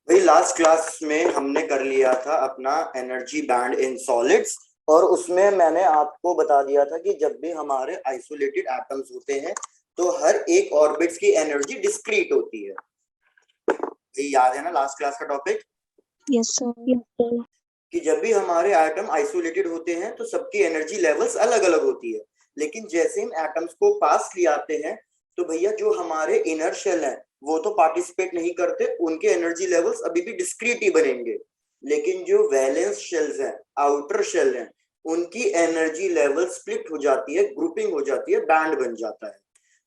भाई last class में हमने कर लिया था अपना एनर्जी बैंड इन सॉलिड्स। और उसमें मैंने आपको बता दिया था कि जब भी हमारे आइसोलेटेड एटम्स होते हैं तो हर एक ऑर्बिट्स की एनर्जी डिस्क्रीट होती है। ये याद है ना लास्ट क्लास का टॉपिक? Yes sir. कि जब भी हमारे एटम आइसोलेटेड होते हैं तो सबकी एनर्जी लेवल्स अलग अलग होती है, लेकिन जैसे हम एटम्स को पास ले आते हैं तो भैया जो हमारे इनर शेल है वो तो पार्टिसिपेट नहीं करते, उनके एनर्जी लेवल्स अभी भी डिस्क्रीट ही बनेंगे। लेकिन जो वैलेंस शेल्स हैं, आउटर शेल हैं, उनकी एनर्जी लेवल स्प्लिट हो जाती है, ग्रुपिंग हो जाती है, बैंड बन जाता है।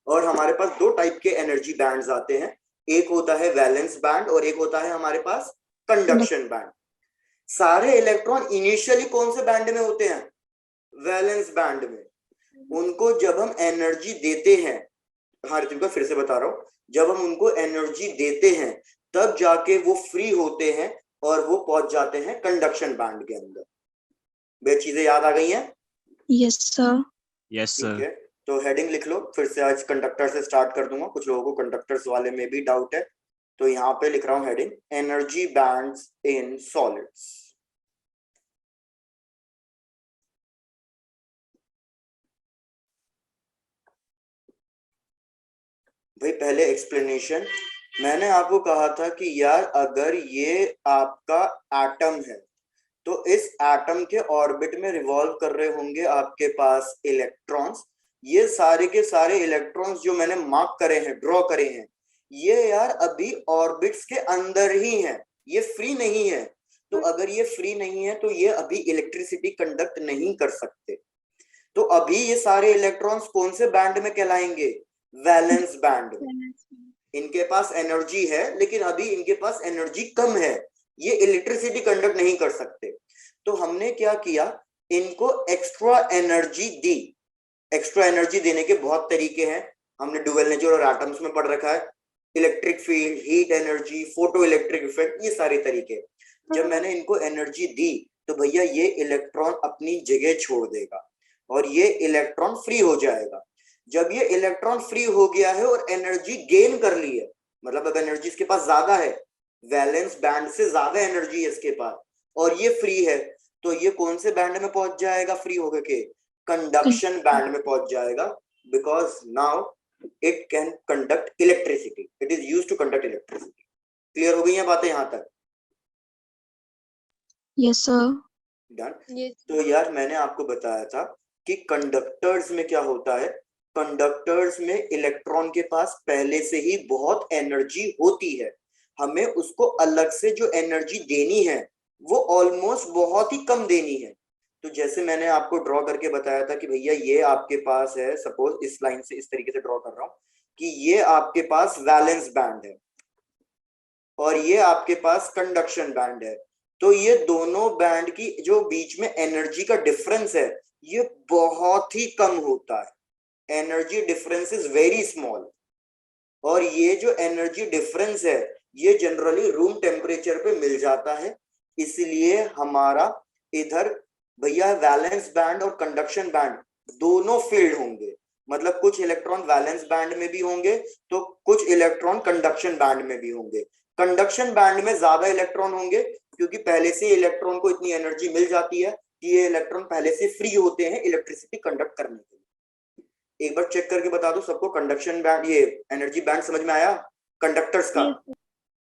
और हमारे पास दो टाइप के एनर्जी बैंड्स आते हैं, एक होता है वैलेंस बैंड और एक होता है हमारे पास कंडक्शन बैंड। सारे इलेक्ट्रॉन इनिशियली कौन से बैंड में होते हैं? वैलेंस बैंड में। उनको जब हम एनर्जी देते हैं, हाँ ऋतिका फिर से बता रहा हूं, जब हम उनको एनर्जी देते हैं तब जाके वो फ्री होते हैं और वो पहुंच जाते हैं कंडक्शन बैंड के अंदर। वे चीजें याद आ गई हैं? Yes sir. यस ठीक सर। है, तो हेडिंग लिख लो। फिर से आज कंडक्टर से स्टार्ट कर दूंगा, कुछ लोगों को कंडक्टर्स वाले में भी डाउट है, तो यहाँ पे लिख रहा हूँ heading energy bands in solids. भाई पहले एक्सप्लेनेशन, मैंने आपको कहा था कि यार अगर ये आपका एटम है तो इस एटम के ऑर्बिट में रिवॉल्व कर रहे होंगे आपके पास इलेक्ट्रॉन्स। ये सारे के सारे इलेक्ट्रॉन्स जो मैंने मार्क करे हैं, ड्रॉ करे हैं, ये यार अभी ऑर्बिट्स के अंदर ही हैं, ये फ्री नहीं है। तो अगर ये फ्री नहीं है तो ये अभी इलेक्ट्रिसिटी कंडक्ट नहीं कर सकते। तो अभी ये सारे इलेक्ट्रॉन्स कौन से बैंड में कहलाएंगे? वैलेंस बैंड में। इनके पास एनर्जी है लेकिन अभी इनके पास एनर्जी कम है, ये इलेक्ट्रिसिटी कंडक्ट नहीं कर सकते। तो हमने क्या किया, इनको एक्स्ट्रा एनर्जी दी। एक्स्ट्रा एनर्जी देने के बहुत तरीके हैं, हमने डुअल नेचर और एटम्स में पढ़ रखा है। Electric field, heat energy, photo electric effect, ये सारे तरीके। जब मैंने इनको एनर्जी दी तो भैया ये इलेक्ट्रॉन अपनी जगह छोड़ देगा और ये इलेक्ट्रॉन फ्री हो जाएगा। जब ये इलेक्ट्रॉन फ्री हो गया है और एनर्जी गेन कर ली है, मतलब अब एनर्जी इसके पास ज्यादा है, वैलेंस बैंड से ज्यादा एनर्जी है इसके पास, और ये फ्री है, तो ये कौन से बैंड में पहुंच जाएगा फ्री होकर के? कंडक्शन बैंड में पहुंच जाएगा। Because now it can conduct electricity, it is used to conduct electricity. Clear हो गई हैं बातें यहां तक? Yes sir. डन। तो यार मैंने आपको बताया था कि कंडक्टर्स में क्या होता है, कंडक्टर्स में इलेक्ट्रॉन के पास पहले से ही बहुत एनर्जी होती है, हमें उसको अलग से जो एनर्जी देनी है वो ऑलमोस्ट बहुत ही कम देनी है। तो जैसे मैंने आपको ड्रॉ करके बताया था कि भैया ये आपके पास है, सपोज इस लाइन से इस तरीके से ड्रॉ कर रहा हूं कि ये आपके पास वैलेंस बैंड है और ये आपके पास कंडक्शन बैंड है। तो ये दोनों बैंड की जो बीच में एनर्जी का डिफरेंस है ये बहुत ही कम होता है, energy difference is very small. और ये जो एनर्जी डिफरेंस है ये जनरली रूम टेम्परेचर पे मिल जाता है, इसलिए हमारा इधर भैया वैलेंस बैंड और कंडक्शन बैंड दोनों फील्ड होंगे। मतलब कुछ इलेक्ट्रॉन वैलेंस बैंड में भी होंगे तो कुछ इलेक्ट्रॉन कंडक्शन बैंड में भी होंगे। कंडक्शन बैंड में ज्यादा इलेक्ट्रॉन होंगे क्योंकि पहले से इलेक्ट्रॉन को इतनी एनर्जी मिल जाती है कि ये इलेक्ट्रॉन पहले से फ्री होते हैं इलेक्ट्रिसिटी कंडक्ट करने के लिए। एक बार चेक करके बता दो सबको, कंडक्शन बैंड, ये एनर्जी बैंड समझ में आया कंडक्टर्स का?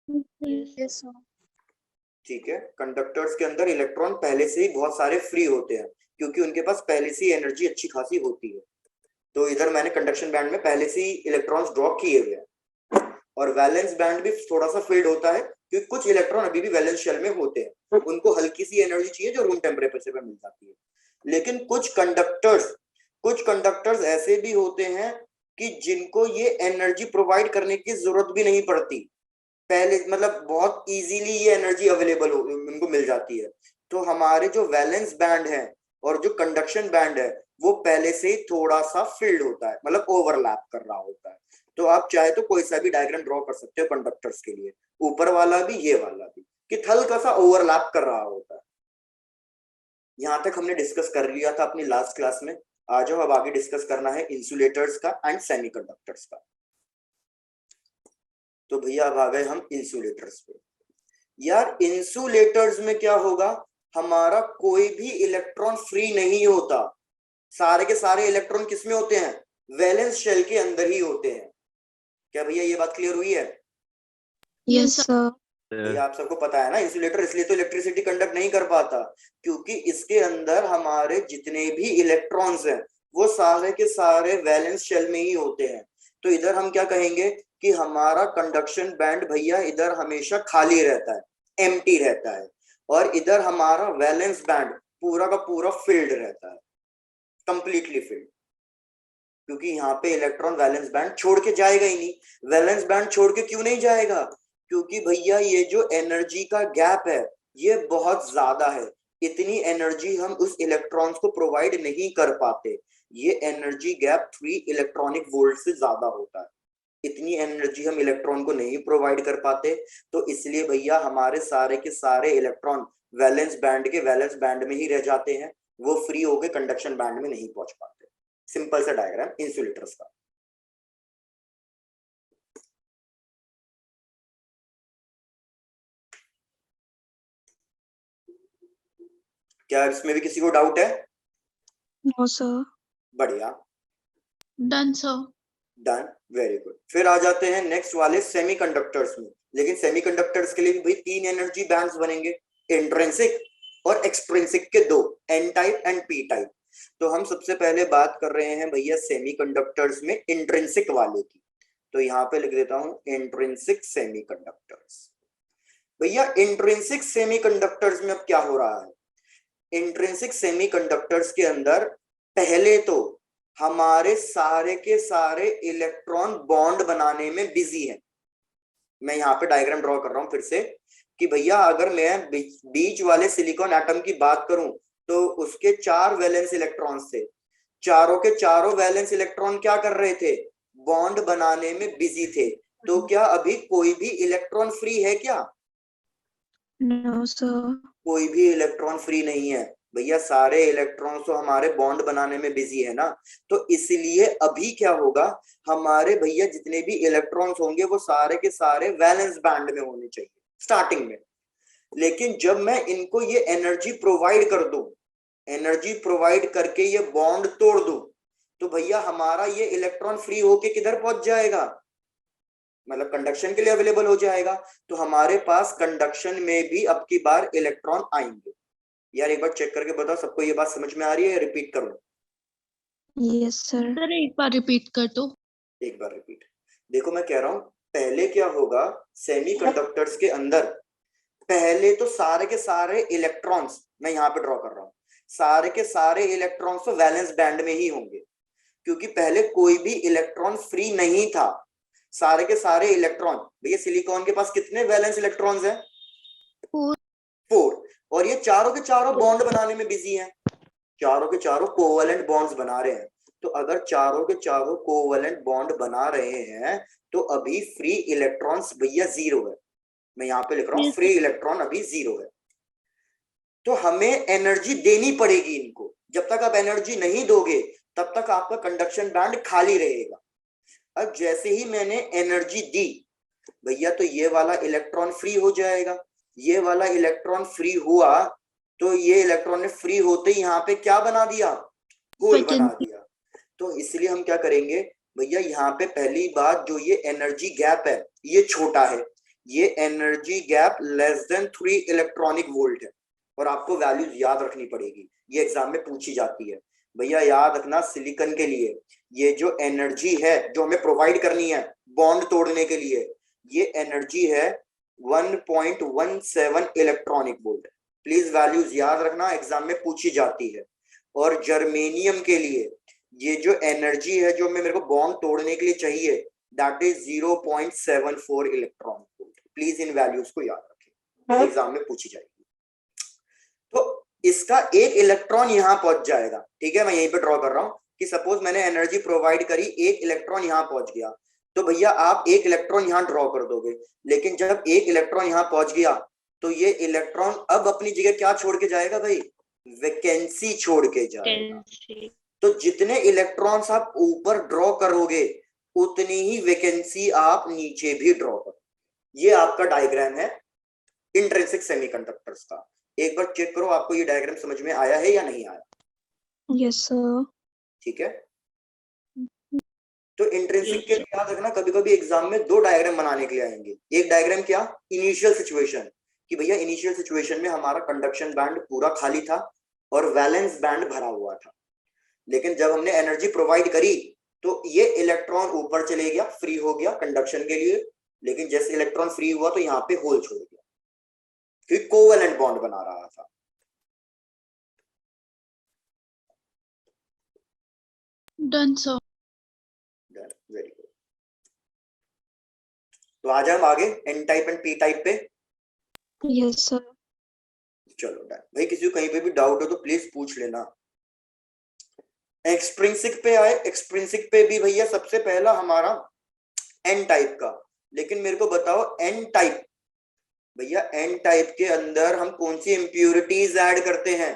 Yes sir. ठीक है, कंडक्टर्स के अंदर इलेक्ट्रॉन पहले से ही बहुत सारे फ्री होते हैं क्योंकि उनके पास पहले से ही एनर्जी अच्छी खासी होती है। तो इधर मैंने कंडक्शन बैंड में पहले से ही इलेक्ट्रॉन्स ड्रॉप किए हुए हैं। और वैलेंस बैंड भी थोड़ा सा फील्ड होता है क्योंकि कुछ इलेक्ट्रॉन अभी भी वैलेंस शेल में होते हैं, उनको हल्की सी एनर्जी चाहिए जो रूम टेम्परेचर पे मिल जाती है। लेकिन कुछ कंडक्टर्स ऐसे भी होते हैं कि जिनको ये एनर्जी प्रोवाइड करने की जरूरत भी नहीं पड़ती, पहले मतलब बहुत इजीली ये एनर्जी अवेलेबल हो उनको मिल जाती है। तो हमारे जो वैलेंस बैंड है और जो कंडक्शन बैंड है वो पहले से ही थोड़ा सा फील्ड होता है, मतलब ओवरलैप कर रहा होता है। तो आप चाहे तो कोई सा भी डायग्राम ड्रॉ कर सकते हो कंडक्टर्स के लिए, ऊपर वाला भी ये वाला भी, कि हल्का सा ओवरलैप कर रहा होता है। यहां तक हमने डिस्कस कर लिया था अपनी लास्ट क्लास में। आ जाओ अब आगे डिस्कस करना है इंसुलेटर्स का एंड सेमीकंडक्टर्स का। तो भैया अब आ गए हम इंसुलेटर्स पे। यार इंसुलेटर्स में क्या होगा, हमारा कोई भी इलेक्ट्रॉन फ्री नहीं होता, सारे के सारे इलेक्ट्रॉन किसमें होते हैं, वैलेंस शेल के अंदर ही होते हैं। क्या भैया ये बात क्लियर हुई है? Yes, sir. भैया आप सबको पता है ना, इंसुलेटर इसलिए तो इलेक्ट्रिसिटी कंडक्ट नहीं कर पाता क्योंकि इसके अंदर हमारे जितने भी इलेक्ट्रॉन्स हैं वो सारे के सारे वैलेंस शेल में ही होते हैं। तो इधर हम क्या कहेंगे कि हमारा कंडक्शन बैंड भैया इधर हमेशा खाली रहता है, एम्प्टी रहता है, और इधर हमारा वैलेंस बैंड पूरा का पूरा फिल्ड रहता है, कंप्लीटली फिल्ड, क्योंकि यहाँ पे इलेक्ट्रॉन वैलेंस बैंड छोड़ के जाएगा ही नहीं। वैलेंस बैंड छोड़ के क्यों नहीं जाएगा, क्योंकि भैया ये जो एनर्जी का गैप है ये बहुत ज्यादा है, इतनी एनर्जी हम उस इलेक्ट्रॉन्स को प्रोवाइड नहीं कर पाते, ये एनर्जी गैप 3 इलेक्ट्रॉनिक वोल्ट से ज्यादा होता है, इतनी एनर्जी हम इलेक्ट्रॉन को नहीं प्रोवाइड कर पाते। तो इसलिए भैया हमारे सारे के सारे इलेक्ट्रॉन वैलेंस बैंड के वैलेंस बैंड में ही रह जाते हैं, वो फ्री होके कंडक्शन बैंड में नहीं पहुंच पाते। सिंपल सा डायग्राम इंसुलेटर्स का। क्या इसमें भी किसी को डाउट है? No, sir. बढ़िया, done sir. Done, very good. फिर आ जाते हैं नेक्स्ट वाले सेमीकंडक्टर्स में। लेकिन सेमीकंडक्टर्स के लिए भी भाई 3 एनर्जी बैंड्स बनेंगे, इंट्रिंसिक और एक्सट्रिंसिक के 2, n type and p type. तो हम सबसे पहले बात कर रहे हैं भैया सेमीकंडक्टर्स में इंट्रिंसिक वाले की, तो यहाँ पे लिख देता हूं इंट्रिंसिक सेमीकंडक्टर्स। भैया इंट्रिंसिक सेमीकंडक्टर्स में अब क्या हो रहा है, इंट्रिंसिक सेमीकंडक्टर्स के अंदर पहले तो हमारे सारे के सारे इलेक्ट्रॉन बॉन्ड बनाने में बिजी हैं। मैं यहाँ पे डायग्राम ड्रॉ कर रहा हूं फिर से कि भैया अगर मैं बीच वाले सिलिकॉन एटम की बात करूं तो उसके 4 वैलेंस इलेक्ट्रॉन्स थे, चारों के चारों वैलेंस इलेक्ट्रॉन क्या कर रहे थे, बॉन्ड बनाने में बिजी थे। तो क्या अभी कोई भी इलेक्ट्रॉन फ्री है क्या? No, sir. कोई भी इलेक्ट्रॉन फ्री नहीं है भैया, सारे इलेक्ट्रॉन्स तो हमारे बॉन्ड बनाने में बिजी है ना। तो इसलिए अभी क्या होगा, हमारे भैया जितने भी इलेक्ट्रॉन्स होंगे वो सारे के सारे वैलेंस बैंड में होने चाहिए स्टार्टिंग में। लेकिन जब मैं इनको ये एनर्जी प्रोवाइड कर दूं, एनर्जी प्रोवाइड करके ये बॉन्ड तोड़ दूं, तो भैया हमारा ये इलेक्ट्रॉन फ्री होके किधर पहुंच जाएगा, मतलब कंडक्शन के लिए अवेलेबल हो जाएगा। तो हमारे पास कंडक्शन में भी अब की बार इलेक्ट्रॉन आएंगे। यार एक बार चेक करके बताओ सबको ये बात समझ में आ रही है या रिपीट करूं? Yes, sir. सर एक बार रिपीट कर दो। एक बार रिपीट। देखो मैं कह रहा हूं पहले क्या होगा, सेमीकंडक्टर्स के अंदर पहले तो सारे के सारे इलेक्ट्रॉन्स, मैं यहाँ पे ड्रॉ कर रहा हूं, सारे के सारे इलेक्ट्रॉन्स तो वैलेंस बैंड में ही होंगे, क्योंकि पहले कोई भी इलेक्ट्रॉन फ्री नहीं था। सारे के सारे इलेक्ट्रॉन, भैया सिलिकॉन के पास कितने वैलेंस इलेक्ट्रॉन्स हैं? 4। और ये चारों के चारों बॉन्ड बनाने में बिजी हैं, चारों के चारों कोवैलेंट बॉन्ड्स बना रहे हैं। तो अगर चारों के चारों कोवैलेंट बॉन्ड बना रहे हैं तो अभी फ्री इलेक्ट्रॉन्स भैया 0 है। मैं यहाँ पे लिख रहा हूँ फ्री इलेक्ट्रॉन अभी 0 है। तो हमें एनर्जी देनी पड़ेगी इनको, जब तक आप एनर्जी नहीं दोगे तब तक आपका कंडक्शन बैंड खाली रहेगा। अब जैसे ही मैंने एनर्जी दी भैया तो ये वाला इलेक्ट्रॉन फ्री हो जाएगा, ये वाला इलेक्ट्रॉन फ्री हुआ तो ये इलेक्ट्रॉन ने फ्री होते ही यहाँ पे क्या बना दिया, होल बना दिया। तो इसलिए हम क्या करेंगे भैया, यहाँ पे पहली बात जो ये एनर्जी गैप है ये छोटा है, ये energy gap less than 3 electronic volt है, और आपको वैल्यूज याद रखनी पड़ेगी, ये एग्जाम में पूछी जाती है। भैया याद रखना सिलिकॉन के लिए ये जो एनर्जी है जो हमें प्रोवाइड करनी है बॉन्ड तोड़ने के लिए, ये एनर्जी है 1.17 इलेक्ट्रॉनिक वोल्ट। प्लीज वैल्यूज याद रखना, एग्जाम में पूछी जाती है। और जर्मेनियम के लिए ये जो एनर्जी है जो मेरे को बॉन्ड तोड़ने के लिए चाहिए that is 0.74 electron volt. Please in values को याद रखें, एग्जाम में पूछी जाएगी। तो इसका एक इलेक्ट्रॉन यहां पहुंच जाएगा, ठीक है। मैं यहीं पे ड्रॉ कर रहा हूं कि सपोज मैंने एनर्जी प्रोवाइड करी, एक इलेक्ट्रॉन यहां पहुंच गया, तो भैया आप एक इलेक्ट्रॉन यहां ड्रॉ कर दोगे। लेकिन जब एक इलेक्ट्रॉन यहां पहुंच गया तो ये इलेक्ट्रॉन अब अपनी जगह क्या छोड़ के जाएगा भाई, वैकेंसी छोड़ के जाएगा। तो जितने इलेक्ट्रॉन्स आप ऊपर ड्रॉ करोगे उतनी ही वैकेंसी आप नीचे भी ड्रॉ करो। ये आपका डायग्राम है इंट्रिंसिक सेमीकंडक्टर्स का। एक बार चेक करो आपको ये डायग्राम समझ में आया है या नहीं आया। Yes, sir. ठीक है, तो इंट्रिंसिक के लिए याद रखना कभी कभी एग्जाम में दो डायग्राम बनाने के लिए आएंगे। एक डायग्राम क्या, इनिशियल सिचुएशन, कि भैया इनिशियल सिचुएशन में हमारा कंडक्शन बैंड पूरा खाली था और वैलेंस बैंड भरा हुआ था, लेकिन जब हमने एनर्जी प्रोवाइड करी तो ये इलेक्ट्रॉन ऊपर चले गया, फ्री हो गया कंडक्शन के लिए, लेकिन जैसे इलेक्ट्रॉन फ्री हुआ तो यहाँ पे होल छोड़ गया क्योंकि कोवेलेंट बॉन्ड बना रहा था। Done sir. Very good. तो आज हम आगे n type and p type पे। Yes, sir. चलो डन भाई, किसी को कहीं पे भी डाउट हो तो प्लीज पूछ लेना। एक्सट्रिंसिक पे आए, एक्सट्रिंसिक पे भी भैया सबसे पहला हमारा एन टाइप का, लेकिन मेरे को बताओ एन टाइप, भैया एन टाइप के अंदर हम कौन सी इम्प्यूरिटीज ऐड करते हैं?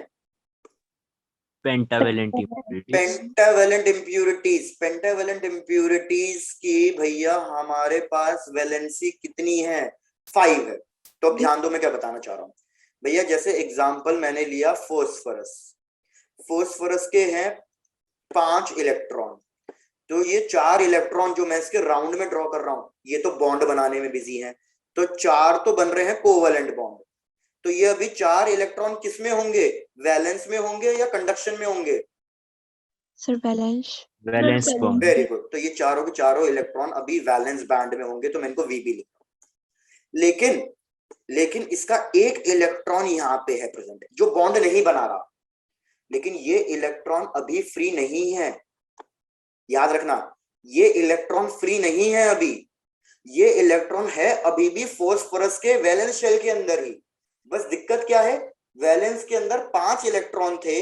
Pentavalent impurities. Pentavalent impurities. Pentavalent impurities की भैया हमारे पास वैलेंसी कितनी है? 5 है। तो अब ध्यान दो मैं क्या बताना चाह रहा हूं भैया। जैसे एग्जांपल मैंने लिया फोस्फरस, फोस्फरस के हैं 5 इलेक्ट्रॉन, तो ये 4 इलेक्ट्रॉन जो मैं इसके राउंड में ड्रॉ कर रहा हूं ये तो बॉन्ड बनाने में बिजी हैं, तो 4 तो बन रहे हैं कोवेलेंट बॉन्ड। तो ये अभी 4 इलेक्ट्रॉन किस में होंगे, वैलेंस में होंगे या कंडक्शन में होंगे? Sir, valence. Valence bond. Very good. तो ये चारों के चारों इलेक्ट्रॉन अभी वैलेंस बैंड में होंगे, तो मैं इनको वीबी लिख रहा हूं। लेकिन इसका एक इलेक्ट्रॉन यहाँ पे है प्रेजेंट जो बॉन्ड नहीं बना रहा, लेकिन ये इलेक्ट्रॉन अभी फ्री नहीं है। याद रखना ये इलेक्ट्रॉन फ्री नहीं है अभी, ये इलेक्ट्रॉन है अभी भी फोस्फोरस के वैलेंस शेल के अंदर ही। बस दिक्कत क्या है, वैलेंस के अंदर 5 इलेक्ट्रॉन थे,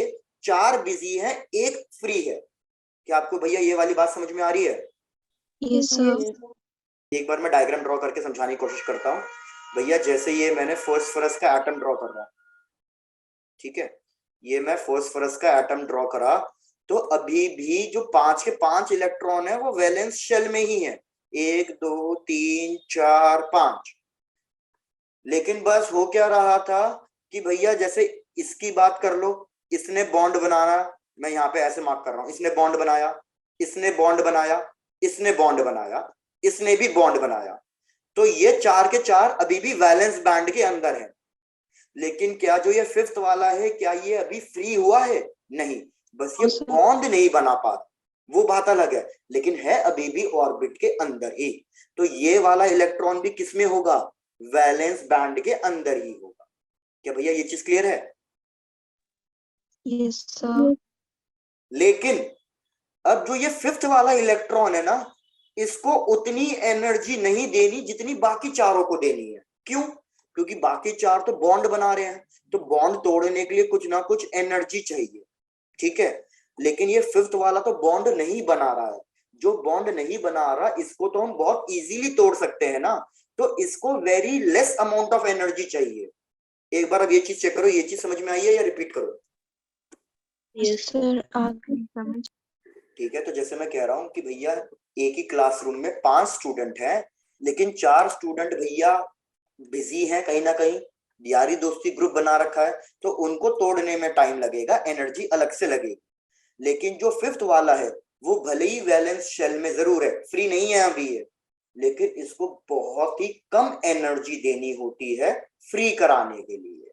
4 बिजी है, 1 फ्री है। क्या आपको भैया ये वाली बात समझ में आ रही है? Yes, sir. एक बार मैं डायग्राम ड्रॉ करके समझाने की कोशिश करता हूँ भैया। जैसे ये मैंने फोस्फोरस का एटम ड्रॉ कर रहा हूं, ठीक है, ये मैं फोस्फोरस का एटम ड्रॉ करा, तो अभी भी जो 5 के 5 इलेक्ट्रॉन है वो वैलेंस शेल में ही है, 1 2 3 4 5। लेकिन बस हो क्या रहा था कि भैया जैसे इसकी बात कर लो, इसने बॉन्ड बनाना, मैं यहाँ पे ऐसे मार्क कर रहा हूं, इसने बॉन्ड बनाया, इसने बॉन्ड बनाया, इसने बॉन्ड बनाया, इसने भी बॉन्ड बनाया, तो ये 4 के 4 अभी भी वैलेंस बैंड के अंदर है। लेकिन क्या जो ये 5th वाला है क्या ये अभी फ्री हुआ है? नहीं, बस ये बॉन्ड नहीं बना पा, वो बात अलग है, लेकिन है अभी भी ऑर्बिट के अंदर ही। तो ये वाला इलेक्ट्रॉन भी किसमें होगा? वैलेंस बैंड के अंदर ही होगा। क्या भैया ये चीज क्लियर है? Yes, sir. लेकिन अब जो ये 5th वाला इलेक्ट्रॉन है ना, इसको उतनी एनर्जी नहीं देनी जितनी बाकी चारों को देनी है। क्यों? क्योंकि बाकी 4 तो बॉन्ड बना रहे हैं, तो बॉन्ड तोड़ने के लिए कुछ ना कुछ एनर्जी चाहिए, ठीक है। लेकिन ये 5th वाला तो बॉन्ड नहीं बना रहा है, जो बॉन्ड नहीं बना रहा इसको तो हम बहुत इजीली तोड़ सकते हैं ना, तो इसको very less amount of energy चाहिए। एक बार अब ये चीज चेक करो, ये चीज समझ में आई है या रिपीट करो? Yes, sir. आगे समझ। ठीक है, तो जैसे मैं कह रहा हूं कि भैया एक ही क्लासरूम में 5 स्टूडेंट हैं, लेकिन 4 स्टूडेंट भैया बिजी हैं, कहीं ना कहीं यारी दोस्ती ग्रुप बना रखा है, तो उनको तोड़ने में टाइम लगेगा, एनर्जी अलग से लगेगी। लेकिन जो 5th वाला है वो भले ही वैलेंस शेल में जरूर है, फ्री नहीं है अभी है, लेकिन इसको बहुत ही कम एनर्जी देनी होती है फ्री कराने के लिए।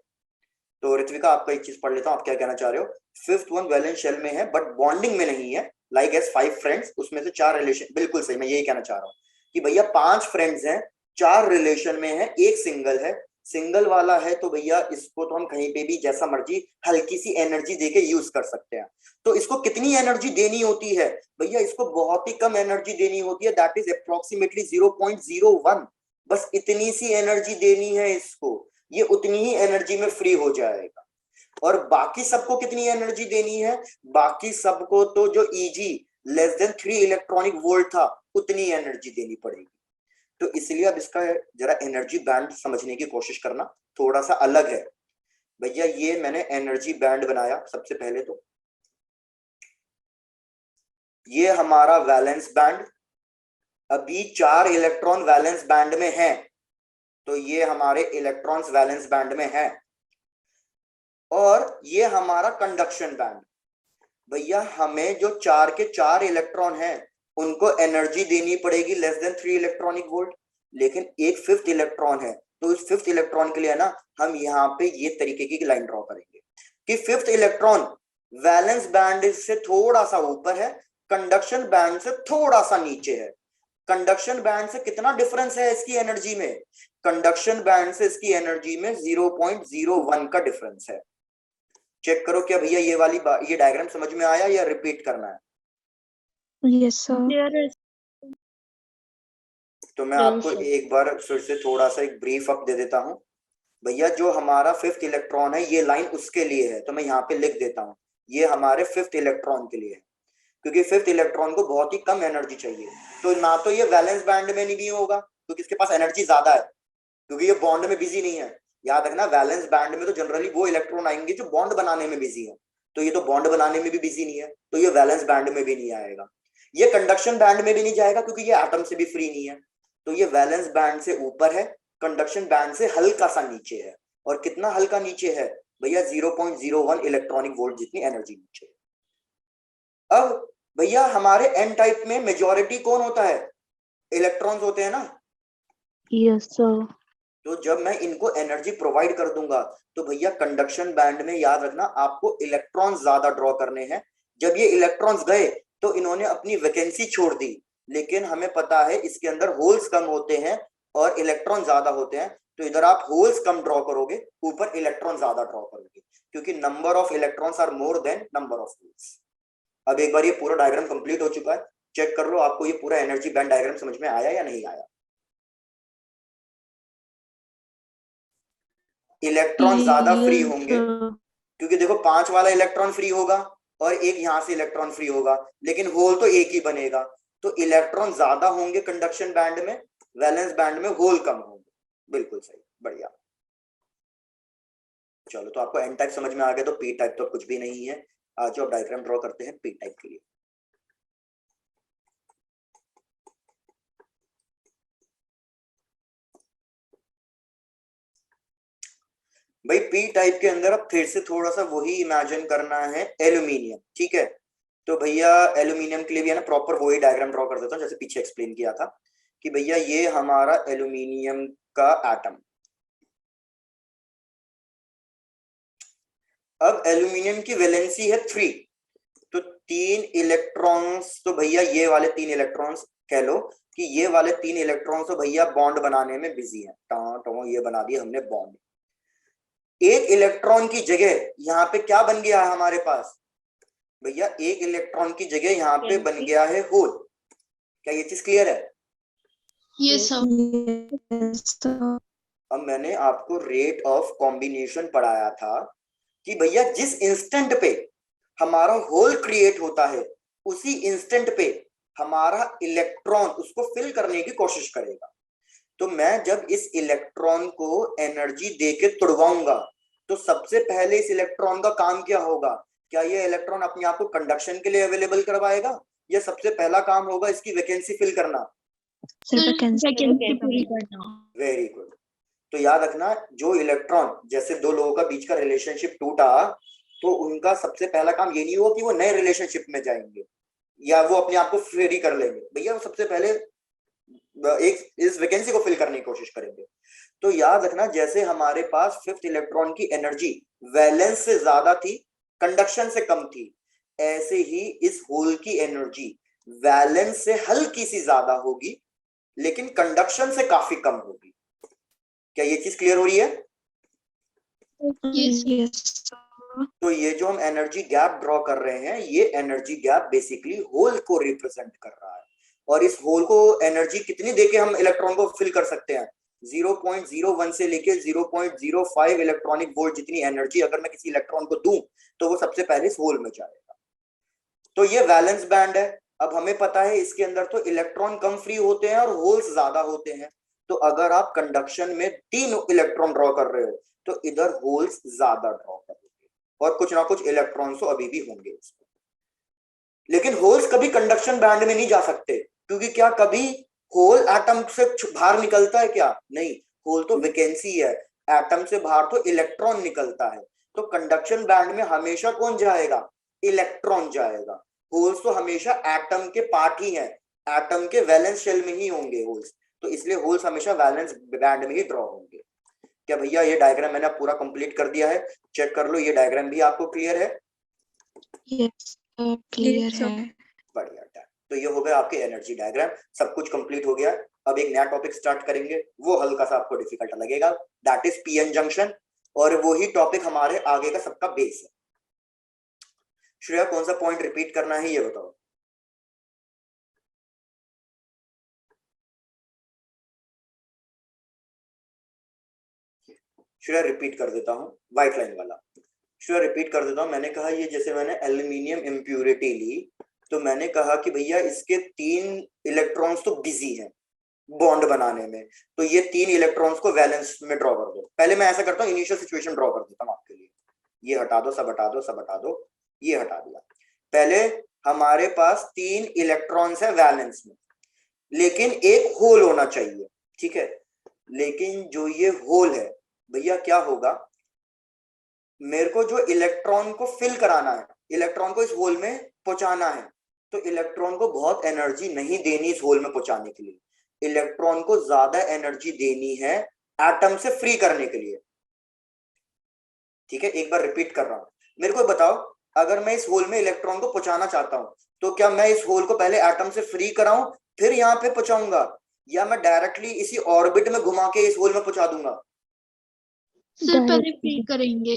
तो ऋत्विका आपका एक चीज पढ़ लेता हूं, आप क्या कहना चाह रहे हो? 5th वन वैलेंस शेल में है बट बॉन्डिंग में नहीं है, लाइक एज 5 फ्रेंड्स, उसमें से 4 रिलेशन। बिल्कुल सही, मैं यही कहना चाह रहा हूँ कि भैया 5 फ्रेंड्स हैं, 4 रिलेशन में है, एक सिंगल है। सिंगल वाला है तो भैया इसको तो हम कहीं पे भी जैसा मर्जी हल्की सी एनर्जी देके यूज कर सकते हैं। तो इसको कितनी एनर्जी देनी होती है भैया? इसको बहुत ही कम एनर्जी देनी होती है, दैट इज अप्रोक्सीमेटली 0.01। बस इतनी सी एनर्जी देनी है इसको, ये उतनी ही एनर्जी में फ्री हो जाएगा। और बाकी सबको कितनी एनर्जी देनी है? बाकी सबको तो जो Eg less than 3 electronic volt था उतनी एनर्जी देनी पड़ेगी। तो इसलिए अब इसका जरा एनर्जी बैंड समझने की कोशिश करना, थोड़ा सा अलग है भैया। ये मैंने एनर्जी बैंड बनाया, सबसे पहले तो ये हमारा वैलेंस बैंड, अभी 4 इलेक्ट्रॉन वैलेंस बैंड में हैं, तो ये हमारे इलेक्ट्रॉन्स वैलेंस बैंड में है, और ये हमारा कंडक्शन बैंड। भैया हमें जो 4 के 4 इलेक्ट्रॉन हैं उनको एनर्जी देनी पड़ेगी लेस देन 3 इलेक्ट्रॉनिक वोल्ट, लेकिन एक 5th इलेक्ट्रॉन है, तो इस 5th इलेक्ट्रॉन के लिए ना हम यहाँ पे ये तरीके की लाइन ड्रॉ करेंगे कि 5th इलेक्ट्रॉन वैलेंस बैंड से थोड़ा सा ऊपर है, कंडक्शन बैंड से थोड़ा सा नीचे है। कंडक्शन बैंड से कितना डिफरेंस है इसकी एनर्जी में? कंडक्शन बैंड से इसकी एनर्जी में 0.01 का डिफरेंस है। चेक करो क्या भैया ये डायग्राम समझ में आया या रिपीट करना है? Yes, sir. तो मैं आपको एक बार फिर से थोड़ा सा एक ब्रीफ अप दे देता हूं। भैया जो हमारा 5th इलेक्ट्रॉन है ये लाइन उसके लिए है, तो मैं यहाँ पे लिख देता हूँ ये हमारे 5th इलेक्ट्रॉन के लिए है, क्योंकि 5th इलेक्ट्रॉन को बहुत ही कम एनर्जी चाहिए। तो ना तो ये वैलेंस बैंड में नहीं होगा क्योंकि इसके पास एनर्जी ज्यादा है, क्योंकि ये बॉन्ड में बिजी नहीं है। याद रखना वैलेंस बैंड में तो जनरली वो इलेक्ट्रॉन आएंगे जो बॉन्ड बनाने में बिजी है, तो ये तो बॉन्ड बनाने में भी बिजी नहीं है, तो ये वैलेंस बैंड में भी नहीं आएगा। ये कंडक्शन बैंड में भी नहीं जाएगा क्योंकि ये एटम से भी फ्री नहीं है, तो ये वैलेंस बैंड से ऊपर है, कंडक्शन बैंड से हल्का सा नीचे है। और कितना हल्का नीचे है भैया? 0.01 इलेक्ट्रॉनिक वोल्ट जितनी एनर्जी नीचे है। अब भैया हमारे एन टाइप में मेजॉरिटी कौन होता है? इलेक्ट्रॉन्स होते हैं ना। Yes, sir. तो जब मैं इनको एनर्जी प्रोवाइड कर दूंगा तो भैया कंडक्शन बैंड में याद रखना आपको इलेक्ट्रॉन्स ज्यादा ड्रॉ करने हैं। जब ये इलेक्ट्रॉन्स गए तो इन्होंने अपनी वैकेंसी छोड़ दी, लेकिन हमें पता है इसके अंदर होल्स कम होते हैं और इलेक्ट्रॉन ज्यादा होते हैं, तो इधर आप होल्स कम ड्रॉ करोगे, ऊपर इलेक्ट्रॉन ज्यादा ड्रॉ करोगे, क्योंकि number of electrons are more than number of holes. अब एक बार ये पूरा डायग्राम कंप्लीट हो चुका है, चेक कर लो आपको ये पूरा एनर्जी बैंड डायग्राम समझ में आया या नहीं आया। इलेक्ट्रॉन ज्यादा फ्री होंगे क्योंकि देखो 5 वाला इलेक्ट्रॉन फ्री होगा और एक यहां से इलेक्ट्रॉन फ्री होगा, लेकिन होल तो एक ही बनेगा, तो इलेक्ट्रॉन ज्यादा होंगे कंडक्शन बैंड में, वैलेंस बैंड में होल कम होंगे। बिल्कुल सही, बढ़िया। चलो तो आपको एन टाइप समझ में आ गया, तो पी टाइप तो कुछ भी नहीं है। आज जो डायग्राम ड्रॉ करते हैं पी टाइप के लिए। भाई पी टाइप के अंदर अब फिर से थोड़ा सा वही इमेजिन करना है, एल्यूमिनियम, ठीक है। तो भैया एल्यूमिनियम के लिए भी है ना प्रॉपर वही डायग्राम ड्रॉ कर देता हूँ जैसे पीछे एक्सप्लेन किया था कि भैया ये हमारा एल्यूमिनियम का एटम। अब एल्यूमिनियम की वैलेंसी है 3, तो 3 इलेक्ट्रॉन्स, तो भैया ये वाले 3 इलेक्ट्रॉन्स कह लो कि ये वाले 3 इलेक्ट्रॉन्स तो भैया बॉन्ड बनाने में बिजी है, ये बना दिया हमने बॉन्ड। एक इलेक्ट्रॉन की जगह यहाँ पे क्या बन गया है हमारे पास? भैया एक इलेक्ट्रॉन की जगह यहाँ पे बन गया है होल। क्या ये चीज क्लियर है? Yes, sir. Yes, sir. अब मैंने आपको रेट ऑफ कॉम्बिनेशन पढ़ाया था कि भैया जिस इंस्टेंट पे हमारा होल क्रिएट होता है उसी इंस्टेंट पे हमारा इलेक्ट्रॉन उसको फिल करने की कोशिश करेगा। तो मैं जब इस इलेक्ट्रॉन को एनर्जी देके तुड़वाऊंगा तो सबसे पहले इस इलेक्ट्रॉन का काम क्या होगा? क्या ये इलेक्ट्रॉन अपने आप को कंडक्शन के लिए अवेलेबल करवाएगा या सबसे पहला काम होगा इसकी वैकेंसी फिल करना? Sir, vacancy. पूरी करना। Very good. तो याद रखना जो इलेक्ट्रॉन, जैसे दो लोगों का बीच का रिलेशनशिप टूटा तो उनका सबसे पहला काम ये नहीं हुआ कि वो नए रिलेशनशिप में जाएंगे या वो अपने आप को फ्री कर लेंगे, भैया वो सबसे पहले एक इस वैकेंसी को फिल करने की कोशिश करेंगे। तो याद रखना जैसे हमारे पास 5th इलेक्ट्रॉन की एनर्जी वैलेंस से ज्यादा थी, कंडक्शन से कम थी, ऐसे ही इस होल की एनर्जी वैलेंस से हल्की सी ज्यादा होगी लेकिन कंडक्शन से काफी कम होगी। क्या ये चीज क्लियर हो रही है? Yes, sir. तो ये जो हम एनर्जी गैप ड्रॉ कर रहे हैं ये एनर्जी गैप बेसिकली होल को रिप्रेजेंट कर रहा है, और इस होल को एनर्जी कितनी देके हम इलेक्ट्रॉन को फिल कर सकते हैं? 0.01 से लेके 0.05 इलेक्ट्रॉनिक वोल्ट जितनी एनर्जी अगर मैं किसी इलेक्ट्रॉन को दूं तो वो सबसे पहले इस होल में जाएगा। तो ये वैलेंस बैंड है। अब हमें पता है इसके अंदर तो इलेक्ट्रॉन कम फ्री होते हैं और होल्स ज्यादा होते हैं, तो अगर आप कंडक्शन में 3 इलेक्ट्रॉन ड्रॉ कर रहे हो तो इधर होल्स ज्यादा ड्रॉ करोगे और कुछ ना कुछ इलेक्ट्रॉन्स तो अभी भी होंगे इसमें। लेकिन होल्स कभी कंडक्शन बैंड में नहीं जा सकते, क्योंकि क्या कभी होल एटम से बाहर निकलता है? क्या नहीं, होल तो वैकेंसी है, एटम से बाहर तो इलेक्ट्रॉन निकलता है, तो कंडक्शन बैंड में हमेशा कौन जाएगा? इलेक्ट्रॉन जाएगा। होल्स तो हमेशा एटम के पार्ट ही हैं, एटम के वैलेंस शेल में ही होंगे होल्स, तो इसलिए होल्स हमेशा वैलेंस बैंड में ही ड्रॉ होंगे। क्या भैया ये डायग्राम मैंने पूरा कंप्लीट कर दिया है? चेक कर लो, ये डायग्राम भी आपको क्लियर है? यस क्लियर है। बढ़िया, तो ये हो गया आपके एनर्जी डायग्राम, सब कुछ कंप्लीट हो गया। अब एक नया टॉपिक स्टार्ट करेंगे, वो हल्का सा आपको डिफिकल्ट लगेगा, दैट इज पीएन जंक्शन, और वही टॉपिक हमारे आगे का सबका बेस है। श्रेया कौन सा पॉइंट रिपीट करना है ये बताओ? श्रेया रिपीट कर देता हूँ, व्हाइट लाइन वाला श्रेया रिपीट कर देता हूँ। मैंने कहा ये जैसे मैंने एल्यूमिनियम इम्प्यूरिटी ली, तो मैंने कहा कि भैया इसके 3 इलेक्ट्रॉन्स तो बिजी हैं बॉन्ड बनाने में, तो ये 3 इलेक्ट्रॉन्स को वैलेंस में ड्रॉ कर दो। पहले मैं ऐसा करता हूँ, इनिशियल सिचुएशन ड्रॉ कर देता हूँ आपके लिए। ये हटा दो, सब हटा दो, सब हटा दो, ये हटा दिया। पहले हमारे पास 3 इलेक्ट्रॉन्स है वैलेंस में, लेकिन एक होल होना चाहिए, ठीक है। लेकिन जो ये होल है भैया क्या होगा, मेरे को जो इलेक्ट्रॉन को फिल कराना है, इलेक्ट्रॉन को इस होल में पहुंचाना है, तो इलेक्ट्रॉन को बहुत एनर्जी नहीं देनी इस होल में पहुंचाने के लिए, इलेक्ट्रॉन को ज्यादा एनर्जी देनी है एटम से फ्री करने के लिए, ठीक है। एक बार रिपीट कर रहा हूं, मेरे को बताओ, अगर मैं इस होल में इलेक्ट्रॉन को पहुंचाना चाहता हूं, तो क्या मैं इस होल को पहले एटम से फ्री कराऊं फिर यहाँ पे पहुंचाऊंगा, या मैं डायरेक्टली इसी ऑर्बिट में घुमा के इस होल में पहुंचा दूंगा? सर पहले फ्री करेंगे,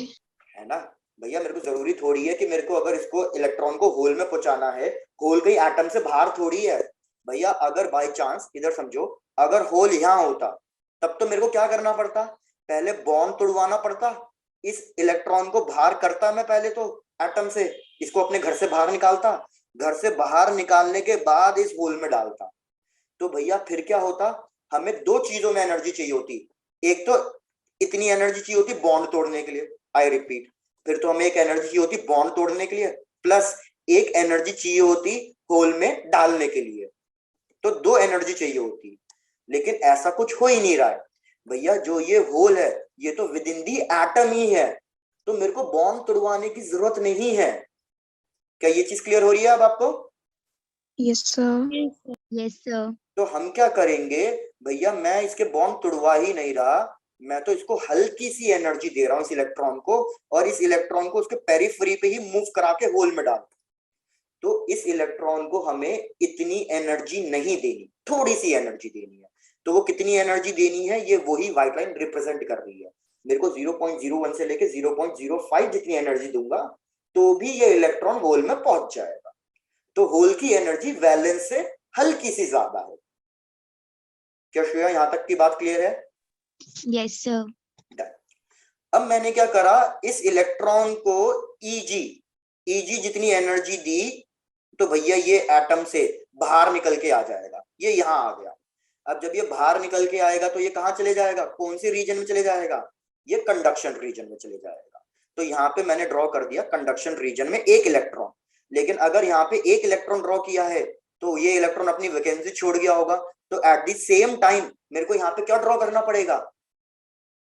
है ना भैया, मेरे को जरूरी थोड़ी है कि मेरे को अगर इसको इलेक्ट्रॉन को होल में पहुंचाना है, होल कहीं एटम से बाहर थोड़ी है भैया। अगर बाय चांस, इधर समझो, अगर होल यहाँ होता तब तो मेरे को क्या करना पड़ता, पहले बॉन्ड तोड़वाना पड़ता, इस इलेक्ट्रॉन को बाहर करता मैं पहले तो एटम से, इसको अपने घर से बाहर निकालता, घर से बाहर निकालने के बाद इस होल में डालता। तो भैया फिर क्या होता, हमें 2 चीजों में एनर्जी चाहिए होती, एक तो इतनी एनर्जी चाहिए होती बॉन्ड तोड़ने के लिए, आई रिपीट, फिर तो हमें एक एनर्जी चाहिए होती बॉन्ड तोड़ने के लिए, प्लस एक एनर्जी चाहिए होती होल में डालने के लिए, तो 2 एनर्जी चाहिए होती। लेकिन ऐसा कुछ हो ही नहीं रहा है भैया, जो ये होल है ये तो विद इन दी एटम ही है, तो मेरे को बॉन्ड तोड़वाने की जरूरत नहीं है। क्या ये चीज क्लियर हो रही है अब आपको? Yes sir. यस सर, तो हम क्या करेंगे भैया, मैं इसके बॉन्ड तोड़वा ही नहीं रहा, मैं तो इसको हल्की सी एनर्जी दे रहा हूं इस इलेक्ट्रॉन को, और इस इलेक्ट्रॉन को उसके पेरिफेरी पे ही मूव करा के होल में डाल। तो इस इलेक्ट्रॉन को हमें इतनी एनर्जी नहीं देनी, थोड़ी सी एनर्जी देनी है। तो वो कितनी एनर्जी देनी है ये वही व्हाइट लाइन रिप्रेजेंट कर रही है। मेरे को 0.01 से लेके 0.05 जितनी एनर्जी दूंगा तो भी ये इलेक्ट्रॉन होल में पहुंच जाएगा। तो होल की एनर्जी वैलेंस से हल्की सी ज्यादा है। क्या श्रेया यहां तक की बात क्लियर है? यस सर, अब मैंने क्या करा, इस इलेक्ट्रॉन को ईजी जितनी एनर्जी दी, तो भैया ये एटम से बाहर निकल के आ जाएगा, ये यहां आ गया। अब जब ये बाहर निकल के आएगा तो ये कहां चले जाएगा, कौन से रीजन में चले जाएगा, ये कंडक्शन रीजन में चले जाएगा। तो यहाँ पे मैंने ड्रॉ कर दिया कंडक्शन रीजन में एक इलेक्ट्रॉन। लेकिन अगर यहाँ पे एक इलेक्ट्रॉन ड्रॉ किया है तो ये इलेक्ट्रॉन अपनी वैकेंसी छोड़ गया होगा, तो एट द सेम टाइम मेरे को यहाँ पे क्या ड्रॉ करना पड़ेगा,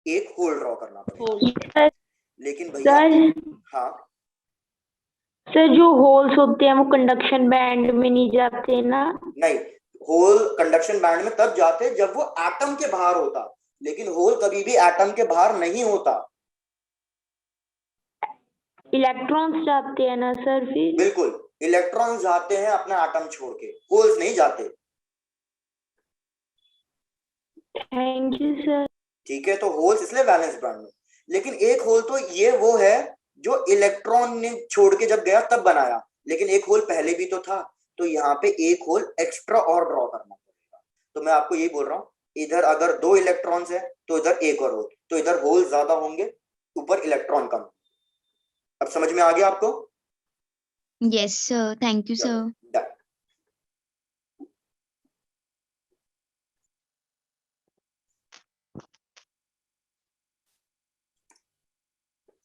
एक होल ड्रॉ करना पड़ेगा। लेकिन भैया हाँ सर, जो होल्स होते हैं वो कंडक्शन बैंड में नहीं जाते ना? नहीं, होल कंडक्शन बैंड में तब जाते जब वो एटम के बाहर होता, लेकिन होल कभी भी एटम के बाहर नहीं होता। इलेक्ट्रॉन्स जाते हैं ना सर फिर? बिल्कुल, इलेक्ट्रॉन जाते हैं अपना एटम छोड़ के, होल्स नहीं जाते। Thank you sir. ठीक है, तो होल्स इसलिए वैलेंस बैंड में, लेकिन एक होल तो ये वो है जो इलेक्ट्रॉन ने छोड़ के जब गया तब बनाया, लेकिन एक होल पहले भी तो था, तो यहाँ पे एक होल एक्स्ट्रा और ड्रॉ करना पड़ेगा। तो मैं आपको यही बोल रहा हूँ, इधर अगर 2 इलेक्ट्रॉन्स है तो इधर एक और होल, तो इधर होल ज्यादा होंगे, ऊपर इलेक्ट्रॉन कम। अब समझ में आ गया आपको? Yes sir, thank you sir. Done.